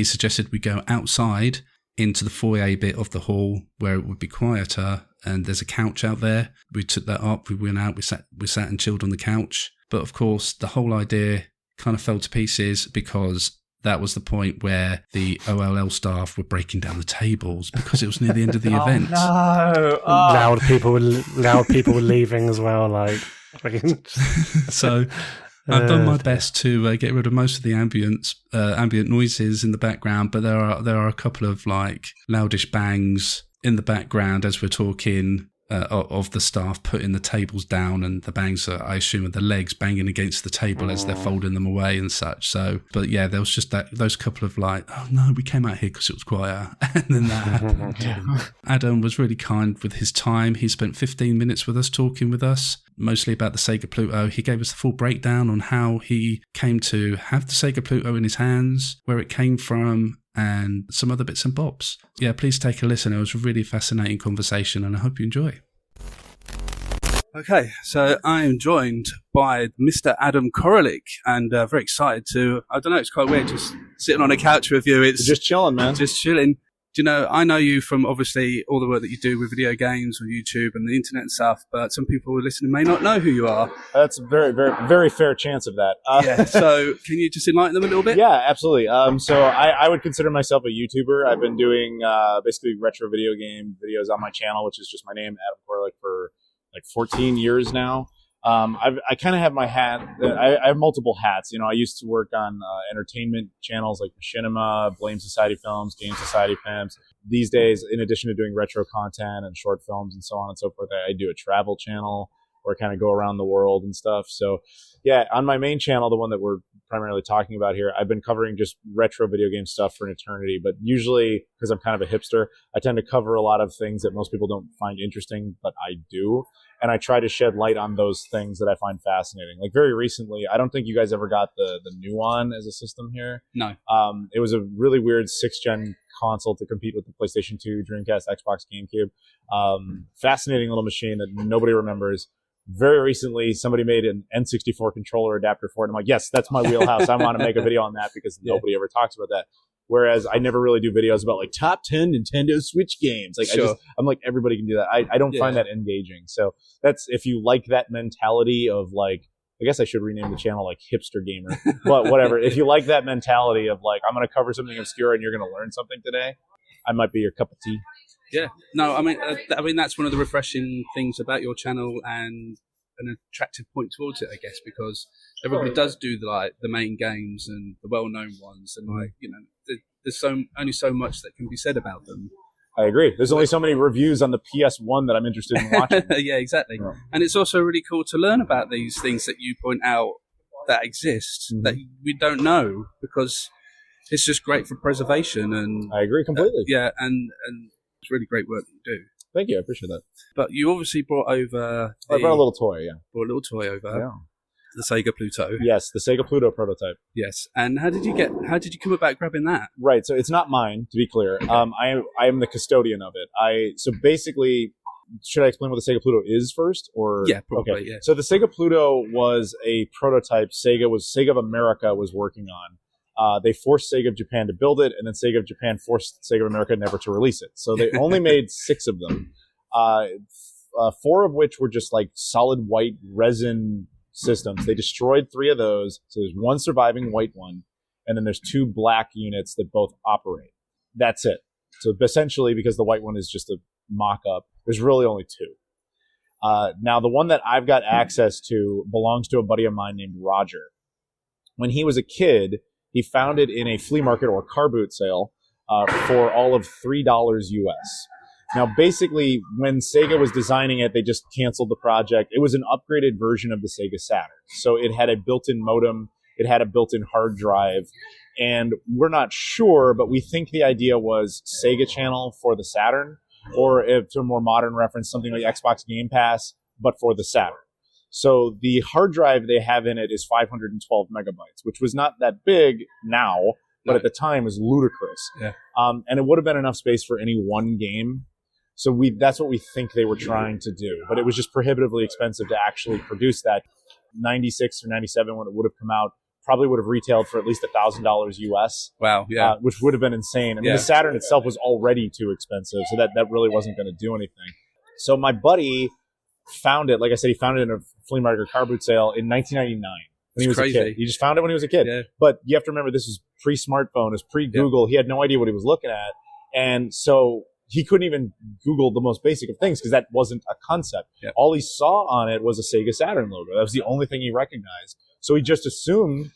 suggested we go outside into the foyer bit of the hall where it would be quieter, and there's a couch out there. We took that up, we went out, we sat and chilled on the couch. But of course, the whole idea kind of fell to pieces because that was the point where the OLL staff were breaking down the tables because it was near the end of the event. No. Loud people were leaving as well. Like, so I've done my best to get rid of most of the ambient noises in the background, but there are a couple of like loudish bangs in the background as we're talking. Of the staff putting the tables down, and the bangs are, I assume, are the legs banging against the table as they're folding them away and such. So, but yeah, there was just those couple of like, oh no, we came out here because it was quiet, and then that happened. Adam was really kind with his time. He spent 15 minutes with us, talking with us, mostly about the Sega Pluto. He gave us the full breakdown on how he came to have the Sega Pluto in his hands, where it came from, and some other bits and bobs. Yeah, please take a listen. It was a really fascinating conversation, and I hope you enjoy. Okay, so I am joined by Mr. Adam Koralik, and very excited to, I don't know, it's quite weird just sitting on a couch with you. It's just chilling, man. Just chilling. Do you know, I know you from obviously all the work that you do with video games on YouTube and the internet and stuff, but some people who are listening may not know who you are. That's a very, very, very fair chance of that. Yeah, so can you just enlighten them a little bit? Yeah, absolutely. So I would consider myself a YouTuber. I've been doing basically retro video game videos on my channel, which is just my name, Adam Koralik, for like 14 years now. I kind of have my hat. I have multiple hats. You know, I used to work on entertainment channels like Machinima, Blame Society Films, Game Society Pimps. These days, in addition to doing retro content and short films and so on and so forth, I do a travel channel where I kind of go around the world and stuff. So, yeah, on my main channel, the one that we're primarily talking about here, I've been covering just retro video game stuff for an eternity. But usually, because I'm kind of a hipster, I tend to cover a lot of things that most people don't find interesting, but I do. And I try to shed light on those things that I find fascinating. Like very recently, I don't think you guys ever got the Nuon as a system here. No. It was a really weird 6th-gen console to compete with the PlayStation 2, Dreamcast, Xbox, GameCube. Fascinating little machine that nobody remembers. Very recently, somebody made an N64 controller adapter for it. I'm like, yes, that's my wheelhouse. I want to make a video on that because nobody ever talks about that. Whereas I never really do videos about like top 10 Nintendo Switch games. Like Sure. I'm like, everybody can do that. I don't find that engaging. So that's, if you like that mentality of like, I guess I should rename the channel like Hipster Gamer, but whatever. If you like that mentality of like, I'm going to cover something obscure and you're going to learn something today, I might be your cup of tea. Yeah, no, I mean that's one of the refreshing things about your channel and an attractive point towards it, I guess, because everybody does do the main games and the well-known ones, and like, you know, there's only so much that can be said about them. I agree. There's only so many reviews on the PS1 that I'm interested in watching. Yeah, exactly. Yeah. And it's also really cool to learn about these things that you point out that exist that we don't know, because it's just great for preservation. And I agree completely. Yeah, and it's really great work that you do. Thank you, I appreciate that. But you obviously brought over... I brought a little toy, yeah. Brought a little toy over. The Sega Pluto. Yes, the Sega Pluto prototype. Yes. And how did you come about grabbing that? Right, so it's not mine, to be clear. I am the custodian of it. So basically, should I explain what the Sega Pluto is first? Or yeah, probably, okay. Yeah. So the Sega Pluto was a prototype Sega of America was working on. They forced Sega of Japan to build it, and then Sega of Japan forced Sega of America never to release it. So they only made 6 of them, 4 of which were just like solid white resin systems. They destroyed 3 of those, so there's 1 surviving white one, and then there's 2 black units that both operate. That's it. So essentially, because the white one is just a mock-up, there's really only 2. Now, the one that I've got access to belongs to a buddy of mine named Roger. When he was a kid, he found it in a flea market or car boot sale for all of $3 US. Now, basically, when Sega was designing it, they just canceled the project. It was an upgraded version of the Sega Saturn. So it had a built-in modem. It had a built-in hard drive. And we're not sure, but we think the idea was Sega Channel for the Saturn, or if to a more modern reference, something like Xbox Game Pass, but for the Saturn. So the hard drive they have in it is 512 megabytes, which was not that big now, but at the time was ludicrous. Yeah. And it would have been enough space for any one game. So that's what we think they were trying to do. But it was just prohibitively expensive to actually produce that. 96 or 97, when it would have come out, probably would have retailed for at least $1,000 US. Wow, yeah. Which would have been insane. I mean, the Saturn itself was already too expensive, so that really wasn't going to do anything. So my buddy found it, like I said, he found it in a flea market car boot sale in 1999. when he was a kid. He just found it when he was a kid. Yeah. But you have to remember, this was pre-smartphone, it was pre-Google. He had no idea what he was looking at. And so he couldn't even Google the most basic of things because that wasn't a concept. Yeah. All he saw on it was a Sega Saturn logo. That was the only thing he recognized. So he just assumed,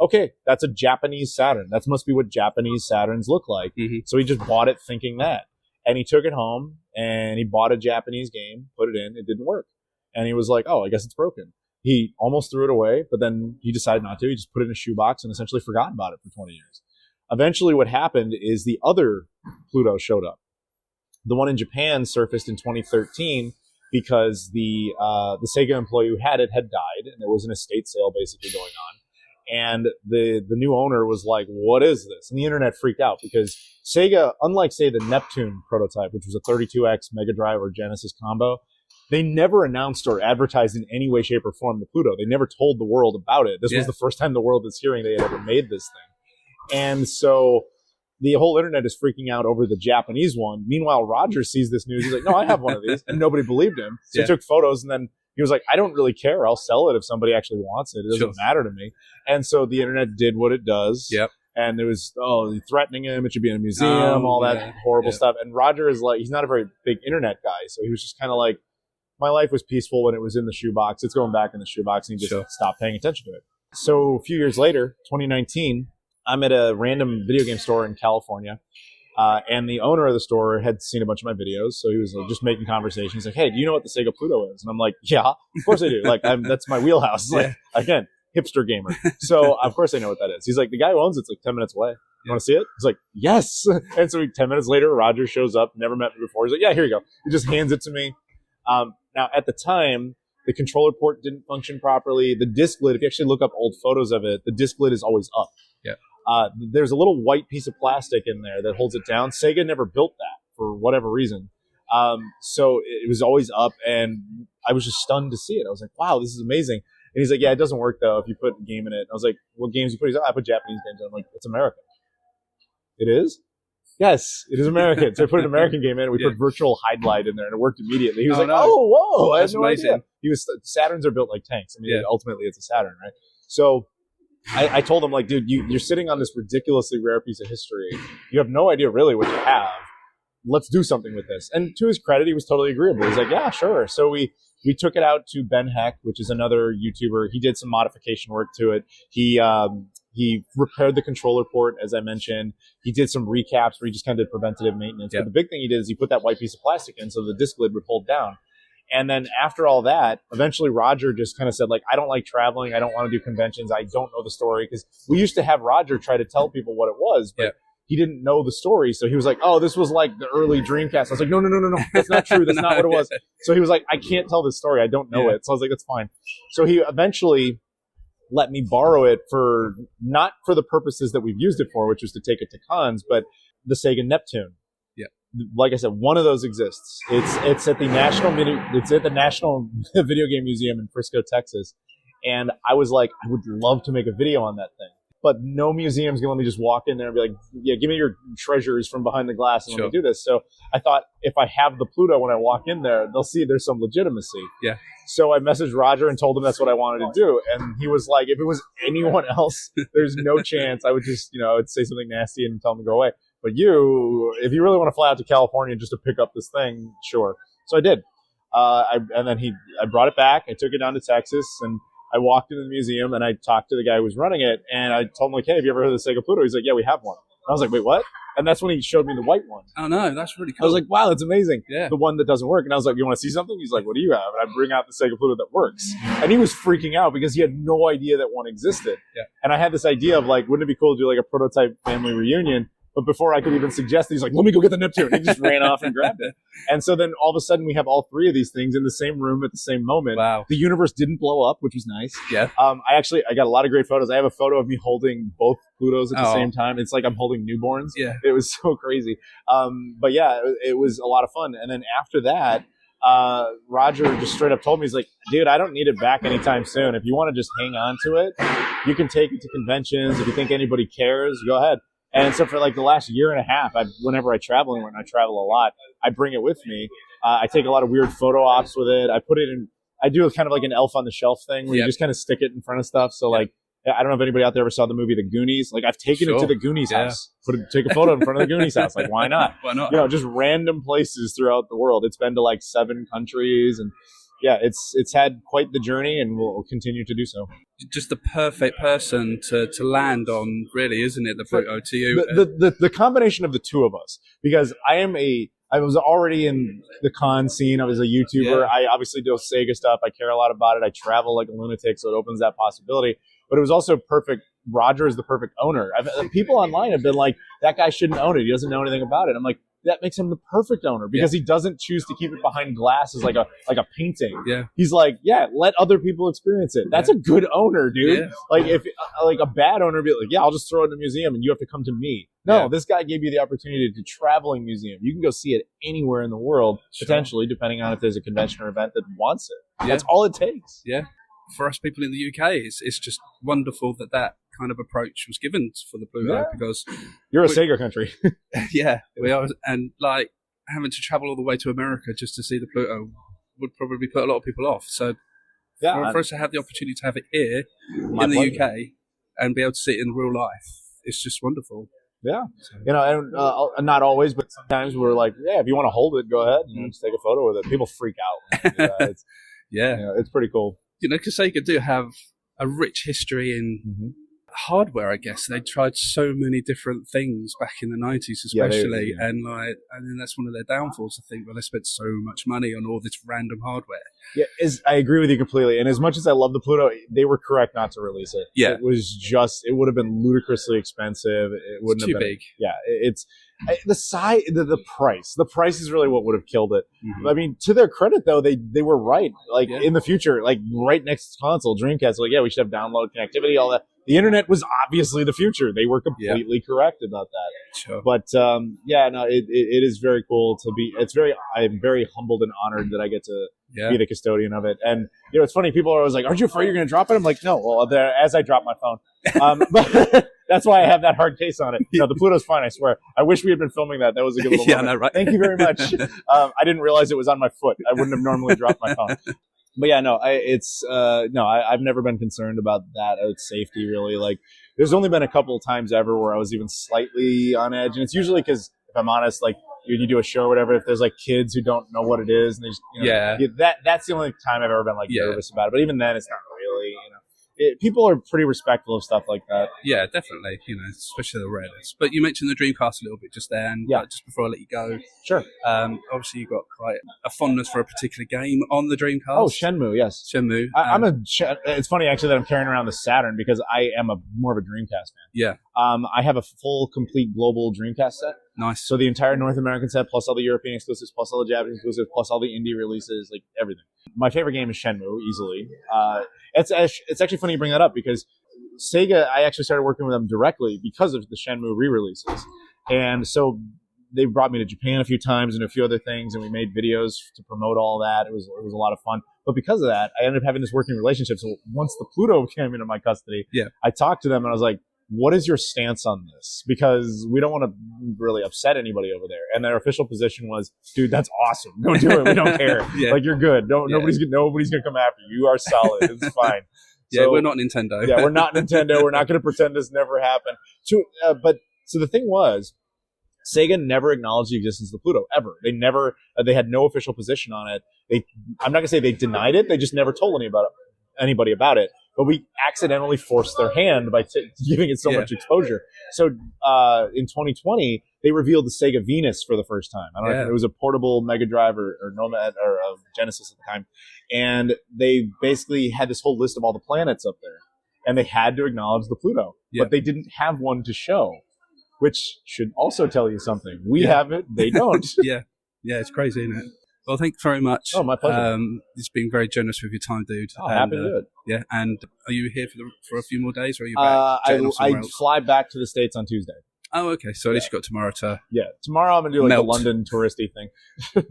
okay, that's a Japanese Saturn. That must be what Japanese Saturns look like. Mm-hmm. So he just bought it thinking that. And he took it home and he bought a Japanese game, put it in, it didn't work. And he was like, oh, I guess it's broken. He almost threw it away, but then he decided not to. He just put it in a shoebox and essentially forgot about it for 20 years. Eventually what happened is the other Pluto showed up. The one in Japan surfaced in 2013 because the Sega employee who had it had died, and there was an estate sale basically going on. And the new owner was like, what is this? And the internet freaked out because Sega, unlike, say, the Neptune prototype, which was a 32X Mega Drive or Genesis combo, they never announced or advertised in any way, shape, or form the Pluto. They never told the world about it. This was the first time the world is hearing they had ever made this thing. And so the whole internet is freaking out over the Japanese one. Meanwhile, Roger sees this news. He's like, no, I have one of these. And nobody believed him. So he took photos, and then he was like, I don't really care. I'll sell it if somebody actually wants it. It doesn't matter to me. And so the internet did what it does. Yep. And there was, threatening him. It should be in a museum, all that horrible stuff. And Roger is like, he's not a very big internet guy. So he was just kind of like, my life was peaceful when it was in the shoebox. It's going back in the shoebox. And he just stopped paying attention to it. So a few years later, 2019, I'm at a random video game store in California. And the owner of the store had seen a bunch of my videos. So he was like, just making conversation. He's like, hey, do you know what the Sega Pluto is? And I'm like, yeah, of course I do. Like, that's my wheelhouse. Like, again, hipster gamer. So of course I know what that is. He's like, the guy who owns it's like 10 minutes away. You want to see it? He's like, yes. And so 10 minutes later, Roger shows up, never met me before. He's like, yeah, here you go. He just hands it to me. Now, at the time, the controller port didn't function properly. The disc lid, if you actually look up old photos of it, the disc lid is always up. Yeah. There's a little white piece of plastic in there that holds it down. Sega never built that for whatever reason. So it was always up, and I was just stunned to see it. I was like, wow, this is amazing. And he's like, yeah, it doesn't work, though, if you put a game in it. I was like, what games you put? He's like, I put Japanese games in. I'm like, it's American. It is? Yes, it is American. So I put an American game in, and we put Virtual Hide in there, and it worked immediately. He was whoa, I had no idea. Saturns are built like tanks. I mean, ultimately, it's a Saturn, right? So I told him, like, dude, you're sitting on this ridiculously rare piece of history. You have no idea really what you have. Let's do something with this. And to his credit, he was totally agreeable. He's like, yeah, sure. So we took it out to Ben Heck, which is another YouTuber. He did some modification work to it. He repaired the controller port, as I mentioned. He did some recaps where he just kind of did preventative maintenance. But the big thing he did is he put that white piece of plastic in so the disc lid would hold down. And then after all that, eventually Roger just kind of said, like, I don't like traveling. I don't want to do conventions. I don't know the story. Because we used to have Roger try to tell people what it was, but he didn't know the story. So he was like, oh, this was like the early Dreamcast. I was like, no. That's not true. That's not what it was. So he was like, I can't tell this story. I don't know it. So I was like, that's fine. So he eventually let me borrow it for, not for the purposes that we've used it for, which was to take it to cons, but the Sega Neptune. Like I said, one of those exists. It's at the National Video Game Museum in Frisco, Texas. And I was like, I would love to make a video on that thing. But no museum's going to let me just walk in there and be like, yeah, give me your treasures from behind the glass and let me do this. So I thought, if I have the Pluto when I walk in there, they'll see there's some legitimacy. Yeah. So I messaged Roger and told him that's what I wanted to do. And he was like, if it was anyone else, there's no chance. I would just, I would say something nasty and tell him to go away. But if you really want to fly out to California just to pick up this thing, sure. So I did. I brought it back. I took it down to Texas, and I walked into the museum, and I talked to the guy who was running it, and I told him, like, hey, have you ever heard of the Sega Pluto? He's like, yeah, we have one. And I was like, wait, what? And that's when he showed me the white one. Oh, no, that's really cool. I was like, wow, that's amazing. Yeah. The one that doesn't work. And I was like, you want to see something? He's like, what do you have? And I bring out the Sega Pluto that works. And he was freaking out because he had no idea that one existed. Yeah. And I had this idea of, like, wouldn't it be cool to do, like, a prototype family reunion? But before I could even suggest it, he's like, let me go get the Neptune. And he just ran off and grabbed it. And so then all of a sudden we have all three of these things in the same room at the same moment. Wow. The universe didn't blow up, which was nice. Yeah. I got a lot of great photos. I have a photo of me holding both Plutos at the same time. It's like I'm holding newborns. Yeah. It was so crazy. But yeah, it was a lot of fun. And then after that, Roger just straight up told me, he's like, dude, I don't need it back anytime soon. If you want to just hang on to it, you can take it to conventions. If you think anybody cares, go ahead. And so for like the last year and a half, whenever I travel, and when I travel a lot, I bring it with me. I take a lot of weird photo ops with it. I put it in I do kind of like an elf on the shelf thing where you just kind of stick it in front of stuff. So like, I don't know if anybody out there ever saw the movie The Goonies. Like, I've taken it to the Goonies house. Take a photo in front of the Goonies house. Like, why not? Why not? You know, just random places throughout the world. It's been to like 7 countries, and it's had quite the journey, and will continue to do so. Just the perfect person to land on, really, isn't it? The Pluto to you. The combination of the two of us, because I was already in the con scene. I was a YouTuber. I obviously do Sega stuff. I care a lot about it. I travel like a lunatic, so it opens that possibility. But it was also perfect. Roger is the perfect owner. People online have been like, that guy shouldn't own it. He doesn't know anything about it. I'm like, that makes him the perfect owner because he doesn't choose to keep it behind glass as like a painting. Yeah. He's like, let other people experience it. That's a good owner, dude. Yeah. Like if like a bad owner would be like, I'll just throw it in a museum and you have to come to me. No, this guy gave you the opportunity to traveling museum. You can go see it anywhere in the world, potentially, depending on if there's a convention or event that wants it. That's all it takes. Yeah. For us people in the UK, it's just wonderful that kind of approach was given for the Pluto because you're a Sega country. We are, and like having to travel all the way to America just to see the Pluto would probably put a lot of people off. So for us to have the opportunity to have it here in the UK and be able to see it in real life, it's just wonderful. Yeah, you know, and not always, but sometimes we're like, if you want to hold it, go ahead, just take a photo with it. People freak out. It's, it's pretty cool. You know, because Sega do have a rich history in hardware, I guess. They tried so many different things back in the 90s especially, and then that's one of their downfalls, I think, where they spent so much money on all this random hardware. Yeah, I agree with you completely. And as much as I love the Pluto, they were correct not to release it. Yeah. It would have been ludicrously expensive. It wouldn't have been too big. Yeah, the size, the price is really what would have killed it. I mean, to their credit though, they were right. Like in the future, like right next to console, Dreamcast, like we should have download connectivity, all that. The internet was obviously the future. They were completely correct about that. Sure. But it is very cool to be. I'm very humbled and honored that I get to be the custodian of it. And you know, it's funny. People are always like, "Aren't you afraid you're going to drop it?" I'm like, "No." Well, as I drop my phone, but that's why I have that hard case on it. No, the Pluto's fine. I swear. I wish we had been filming that. That was a good little moment. I know, right? Thank you very much. I didn't realize it was on my foot. I wouldn't have normally dropped my phone. But I've never been concerned about that safety really. Like, there's only been a couple of times ever where I was even slightly on edge, and it's usually because, if I'm honest, like when you do a show or whatever, if there's like kids who don't know what it is, and they just, that's the only time I've ever been like nervous about it. But even then, it's not really, people are pretty respectful of stuff like that. Yeah, definitely. You know, especially the Reddits. But you mentioned the Dreamcast a little bit just there, and just before I let you go, sure. Obviously, you've got quite a fondness for a particular game on the Dreamcast. Oh, Shenmue, yes. Shenmue. It's funny actually that I'm carrying around the Saturn because I am more of a Dreamcast fan. Yeah. I have a full, complete global Dreamcast set. Nice. So the entire North American set, plus all the European exclusives, plus all the Japanese exclusives, plus all the indie releases, like everything. My favorite game is Shenmue, easily. It's actually funny you bring that up because Sega, I actually started working with them directly because of the Shenmue re-releases. And so they brought me to Japan a few times and a few other things, and we made videos to promote all that. It was a lot of fun. But because of that, I ended up having this working relationship. So once the Pluto came into my custody, I talked to them and I was like, what is your stance on this? Because we don't want to really upset anybody over there. And their official position was, dude, that's awesome. Go do it. We don't care. Like, you're good. Nobody's going to come after you. You are solid. It's fine. So, we're not Nintendo. We're not Nintendo. We're not going to pretend this never happened. So the thing was, Sega never acknowledged the existence of the Pluto, ever. They had no official position on it. I'm not going to say they denied it. They just never told anybody about it. But we accidentally forced their hand by giving it so much exposure. So in 2020, they revealed the Sega Venus for the first time. I don't know if it was a portable Mega Drive or Nomad or Genesis at the time. And they basically had this whole list of all the planets up there. And they had to acknowledge the Pluto. But they didn't have one to show, which should also tell you something. We have it. They don't. Yeah, it's crazy, isn't it? Well, thank you very much. Oh, my pleasure. It's been very generous with your time, dude. Oh, happy to do it. Yeah, and are you here for a few more days, or are you back? I fly back to the States on Tuesday. Oh, okay. So at least you got tomorrow to... Yeah, tomorrow I'm going to do like a London touristy thing.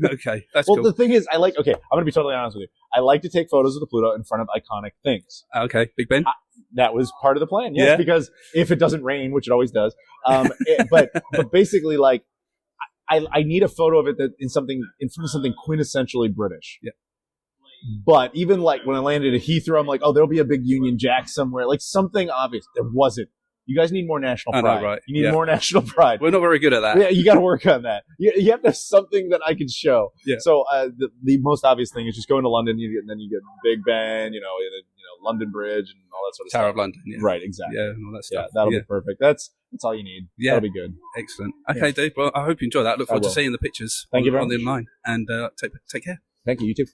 Okay, that's cool. Well, the thing is, I'm going to be totally honest with you. I like to take photos of the Pluto in front of iconic things. Okay, Big Ben? That was part of the plan, yes, because if it doesn't rain, which it always does, but basically, like, I need a photo of it in front of something quintessentially British. Yeah. But even like when I landed at Heathrow, I'm like, oh, there'll be a big Union Jack somewhere, like something obvious. There wasn't. You guys need more national pride. I know, right? You need more national pride. We're not very good at that. Yeah, you got to work on that. You have to have something that I can show. Yeah. So the most obvious thing is just going to London, and then you get Big Ben, London Bridge and all that sort of stuff. Tower of London. Yeah. Right, exactly. Yeah, and all that stuff. Yeah, that'll be perfect. That's all you need. Yeah. That'll be good. Excellent. Okay, Dave. Well, I hope you enjoy that. Look forward to will. seeing the pictures Thank you very on the much. line. And take care. Thank you. You too.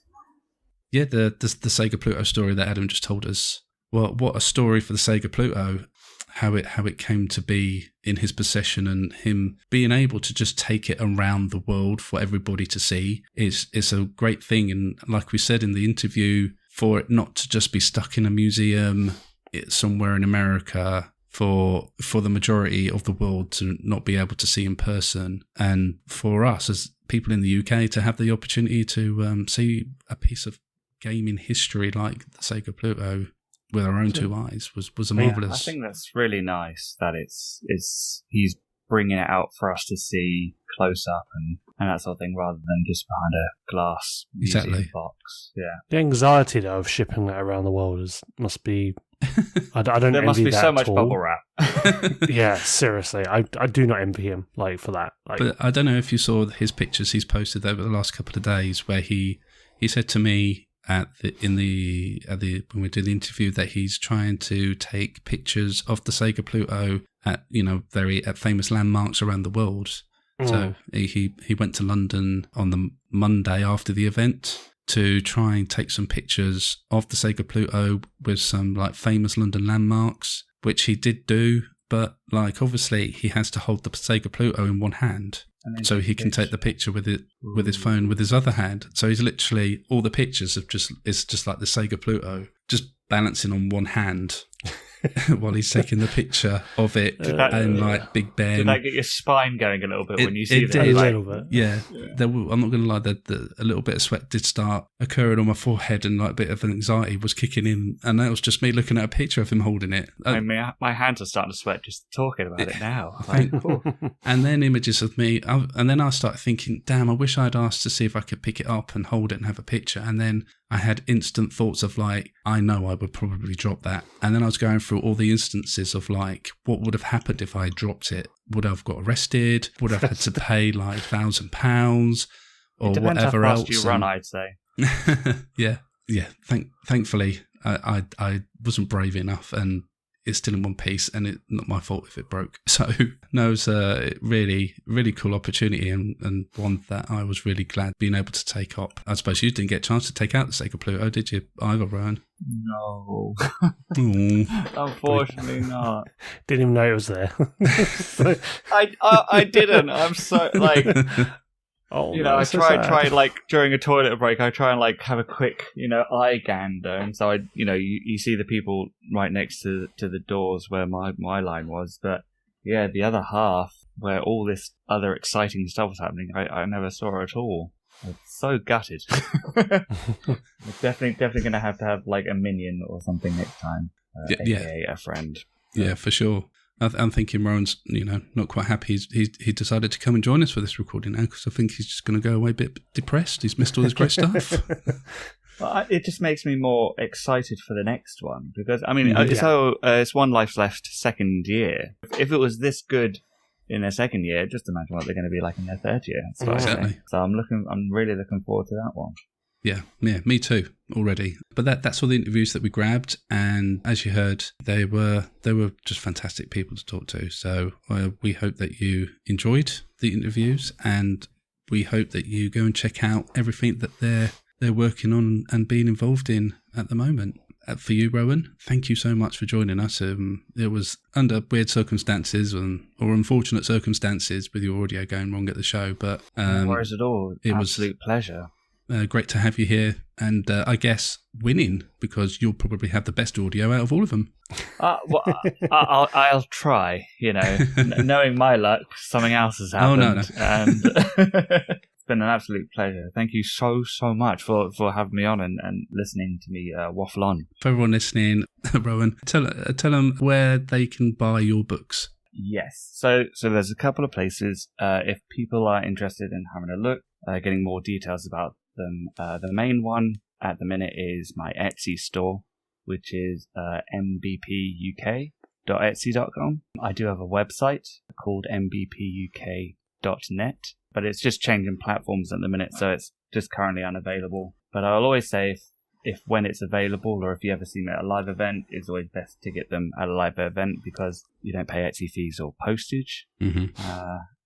Yeah, the Sega Pluto story that Adam just told us. Well, what a story for the Sega Pluto. How it came to be in his possession, and him being able to just take it around the world for everybody to see is a great thing. And like we said in the interview, for it not to just be stuck in a museum somewhere in America, for the majority of the world to not be able to see in person, and for us as people in the UK to have the opportunity to see a piece of gaming history like the Sega Pluto with our own two eyes was a marvelous. I think that's really nice that he's bringing it out for us to see close up and that sort of thing, rather than just behind a glass museum box. Yeah. The anxiety though of shipping that around the world must be. I don't. There must envy be that so much at all. bubble wrap. Yeah, seriously, I do not envy him for that. But I don't know if you saw his pictures he's posted over the last couple of days, where he said to me when we did the interview that he's trying to take pictures of the Sega Pluto at at famous landmarks around the world. So he went to London on the Monday after the event to try and take some pictures of the Sega Pluto with some famous London landmarks, which he did do. But obviously he has to hold the Sega Pluto in one hand, so he can take the picture with his phone with his other hand. So he's literally, all the pictures it's just like the Sega Pluto just balancing on one hand while he's taking the picture of it, and Big Ben. Did that get your spine going a little bit when you see it that? did. A little bit. Yeah. I'm not going to lie, a little bit of sweat did start occurring on my forehead, and a bit of anxiety was kicking in, and that was just me looking at a picture of him holding it. My hands are starting to sweat just talking about it now. And then images of me, and then I started thinking, damn, I wish I'd asked to see if I could pick it up and hold it and have a picture. And then I had instant thoughts of I know I would probably drop that. And then I was going through all the instances of what would have happened if I dropped it. Would I have got arrested? Would I have had to pay £1,000 or whatever else? You run, I'd say. Yeah. Thankfully, I wasn't brave enough, and it's still in one piece, and it's not my fault if it broke. So no, it was a really, really cool opportunity, and one that I was really glad being able to take up. I suppose you didn't get a chance to take out the Sega Pluto, did you, either, Rowan? No. Unfortunately not. Didn't even know it was there. I didn't. I'm so I try during a toilet break, I try and have a quick, eye gander, and so you see the people right next to the doors where my line was, but yeah, the other half where all this other exciting stuff was happening, I never saw at all. I'm so gutted. I'm definitely gonna have to have a minion or something next time, aka a friend. Yeah, for sure. I'm thinking Rowan's, not quite happy. He decided to come and join us for this recording now, because I think he's just going to go away a bit depressed. He's missed all this great stuff. Well, it just makes me more excited for the next one, because it's One Life Left second year. If it was this good in their second year, just imagine what they're going to be like in their third year. Exactly. So I'm really looking forward to that one. Yeah, me too, already. But that's all the interviews that we grabbed, and as you heard, they were just fantastic people to talk to. So we hope that you enjoyed the interviews, and we hope that you go and check out everything that they're working on and being involved in at the moment. For you, Rowan, thank you so much for joining us. It was under weird circumstances or unfortunate circumstances with your audio going wrong at the show, but no worries at all. It was absolute pleasure. Great to have you here, and I guess winning, because you'll probably have the best audio out of all of them. I'll try. Knowing my luck, something else has happened. Oh, no. And it's been an absolute pleasure. Thank you so much for having me on and listening to me waffle on. For everyone listening, Rowan, tell them where they can buy your books. Yes. So there's a couple of places. If people are interested in having a look, getting more details about them, the main one at the minute is my Etsy store, which is mbpuk.etsy.com. I do have a website called mbpuk.net, but it's just changing platforms at the minute, so it's just currently unavailable. But I'll always say if when it's available, or if you ever see me at a live event, it's always best to get them at a live event because you don't pay Etsy fees or postage.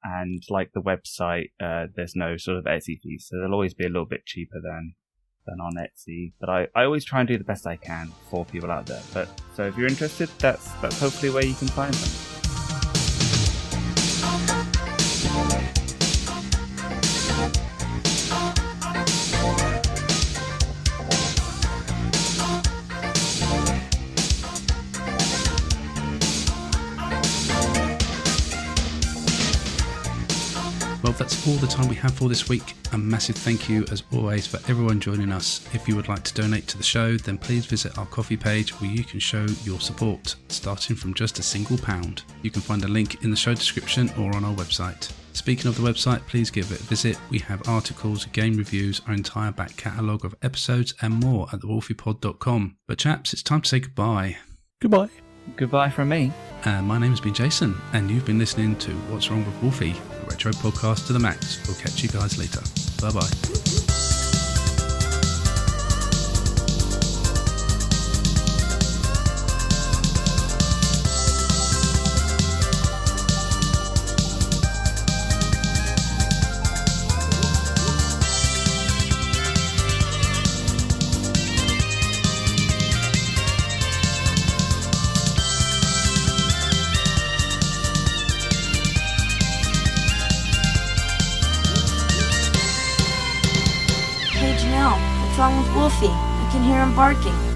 And like the website, there's no sort of Etsy fees, so they'll always be a little bit cheaper than on Etsy. But I always try and do the best I can for people out there. But so if you're interested, that's hopefully where you can find them. Well, that's all the time we have for this week. A massive thank you, as always, for everyone joining us. If you would like to donate to the show, then please visit our coffee page where you can show your support, starting from just £1. You can find a link in the show description or on our website. Speaking of the website, please give it a visit. We have articles, game reviews, our entire back catalogue of episodes and more at thewolfiepod.com. But chaps, it's time to say goodbye. Goodbye. Goodbye from me. My name has been Jason, and you've been listening to What's Wrong with Wolfie, the retro podcast to the max. We'll catch you guys later. Bye-bye. What's wrong with Wolfie? I can hear him barking.